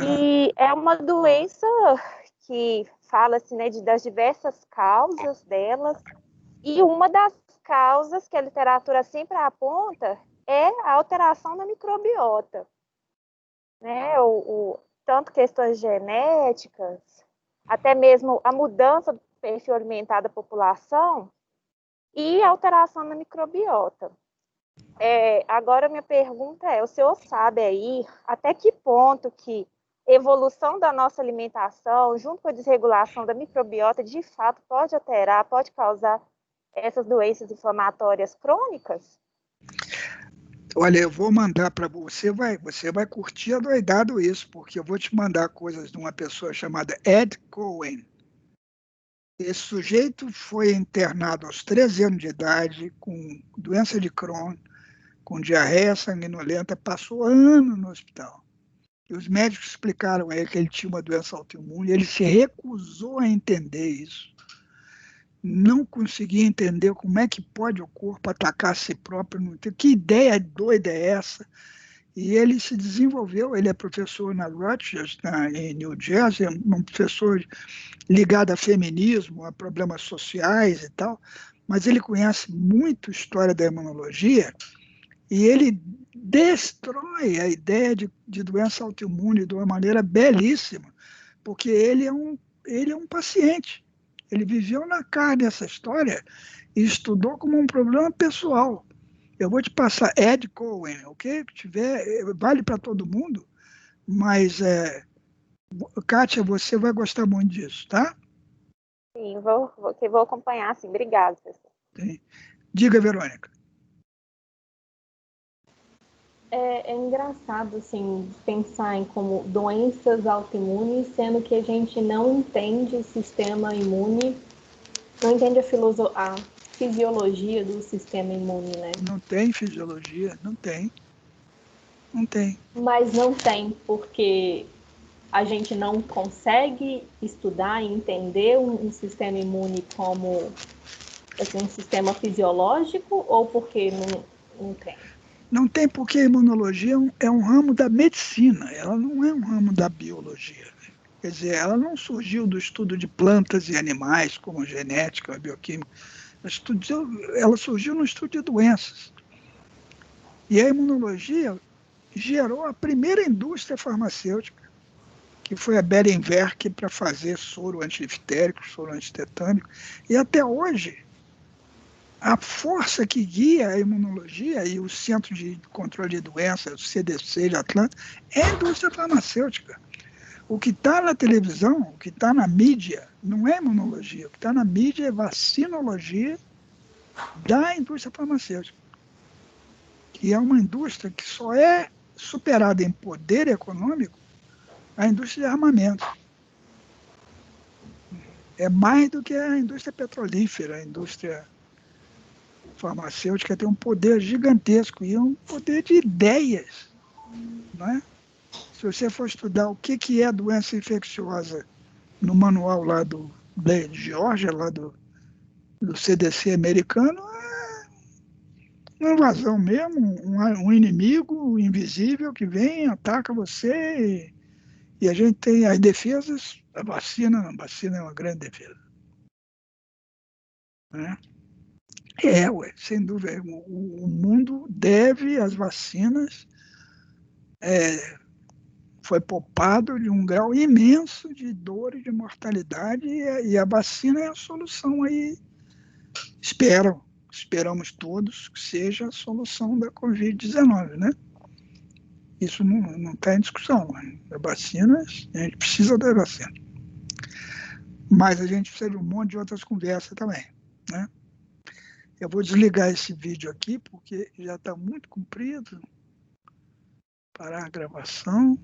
e é uma doença que fala-se, né, das diversas causas delas, e uma das causas que a literatura sempre aponta é a alteração na microbiota, né, tanto questões genéticas, até mesmo a mudança do perfil alimentar da população e alteração na microbiota. Agora, minha pergunta o senhor sabe aí até que ponto que a evolução da nossa alimentação, junto com a desregulação da microbiota, de fato pode alterar, pode causar essas doenças inflamatórias crônicas? Olha, eu vou mandar para você vai curtir adoidado isso, porque eu vou te mandar coisas de uma pessoa chamada Ed Cohen. Esse sujeito foi internado aos 13 anos de idade, com doença de Crohn, com diarreia sanguinolenta, passou anos no hospital. E os médicos explicaram a ele que ele tinha uma doença autoimune, ele se recusou a entender isso. Não conseguia entender como é que pode o corpo atacar a si próprio. Que ideia doida é essa? E ele se desenvolveu, ele é professor na Rutgers, em New Jersey, um professor ligado a feminismo, a problemas sociais e tal, mas ele conhece muito a história da imunologia e ele destrói a ideia de doença autoimune de uma maneira belíssima, porque ele é um paciente. Ele viveu na carne essa história e estudou como um problema pessoal. Eu vou te passar Ed Cohen, ok? Vale para todo mundo, mas, Kátia, você vai gostar muito disso, tá? Sim, vou acompanhar, sim. Obrigada, professor. Sim. Diga, Verônica. É engraçado, assim, pensar em como doenças autoimunes, sendo que a gente não entende o sistema imune, não entende a fisiologia do sistema imune, né? Não tem fisiologia, não tem. Não tem. Mas não tem, porque a gente não consegue estudar e entender um sistema imune como assim, um sistema fisiológico, ou porque não tem? Não tem, porque a imunologia é um ramo da medicina, ela não é um ramo da biologia. Quer dizer, ela não surgiu do estudo de plantas e animais, como a genética, a bioquímica. Ela surgiu no estudo de doenças. E a imunologia gerou a primeira indústria farmacêutica, que foi a Behring-Werk, para fazer soro antidiftérico, soro antitetânico. E até hoje, a força que guia a imunologia e o Centro de Controle de Doenças, o CDC de Atlanta, é a indústria farmacêutica. O que está na televisão, o que está na mídia, não é imunologia. O que está na mídia é vacinologia da indústria farmacêutica, que é uma indústria que só é superada em poder econômico a indústria de armamento. É mais do que a indústria petrolífera, a indústria farmacêutica tem um poder gigantesco e um poder de ideias, né? Se você for estudar o que é doença infecciosa no manual lá de Georgia, lá do CDC americano, é uma invasão mesmo, um inimigo invisível que vem, ataca você e a gente tem as defesas, a vacina é uma grande defesa. Né? Sem dúvida, o mundo deve as vacinas, foi poupado de um grau imenso de dor e de mortalidade, e a vacina é a solução aí. Esperamos todos que seja a solução da Covid-19, né? Isso não está em discussão. A gente precisa da vacina. Mas a gente precisa de um monte de outras conversas também, né? Eu vou desligar esse vídeo aqui, porque já está muito comprido. Parar a gravação.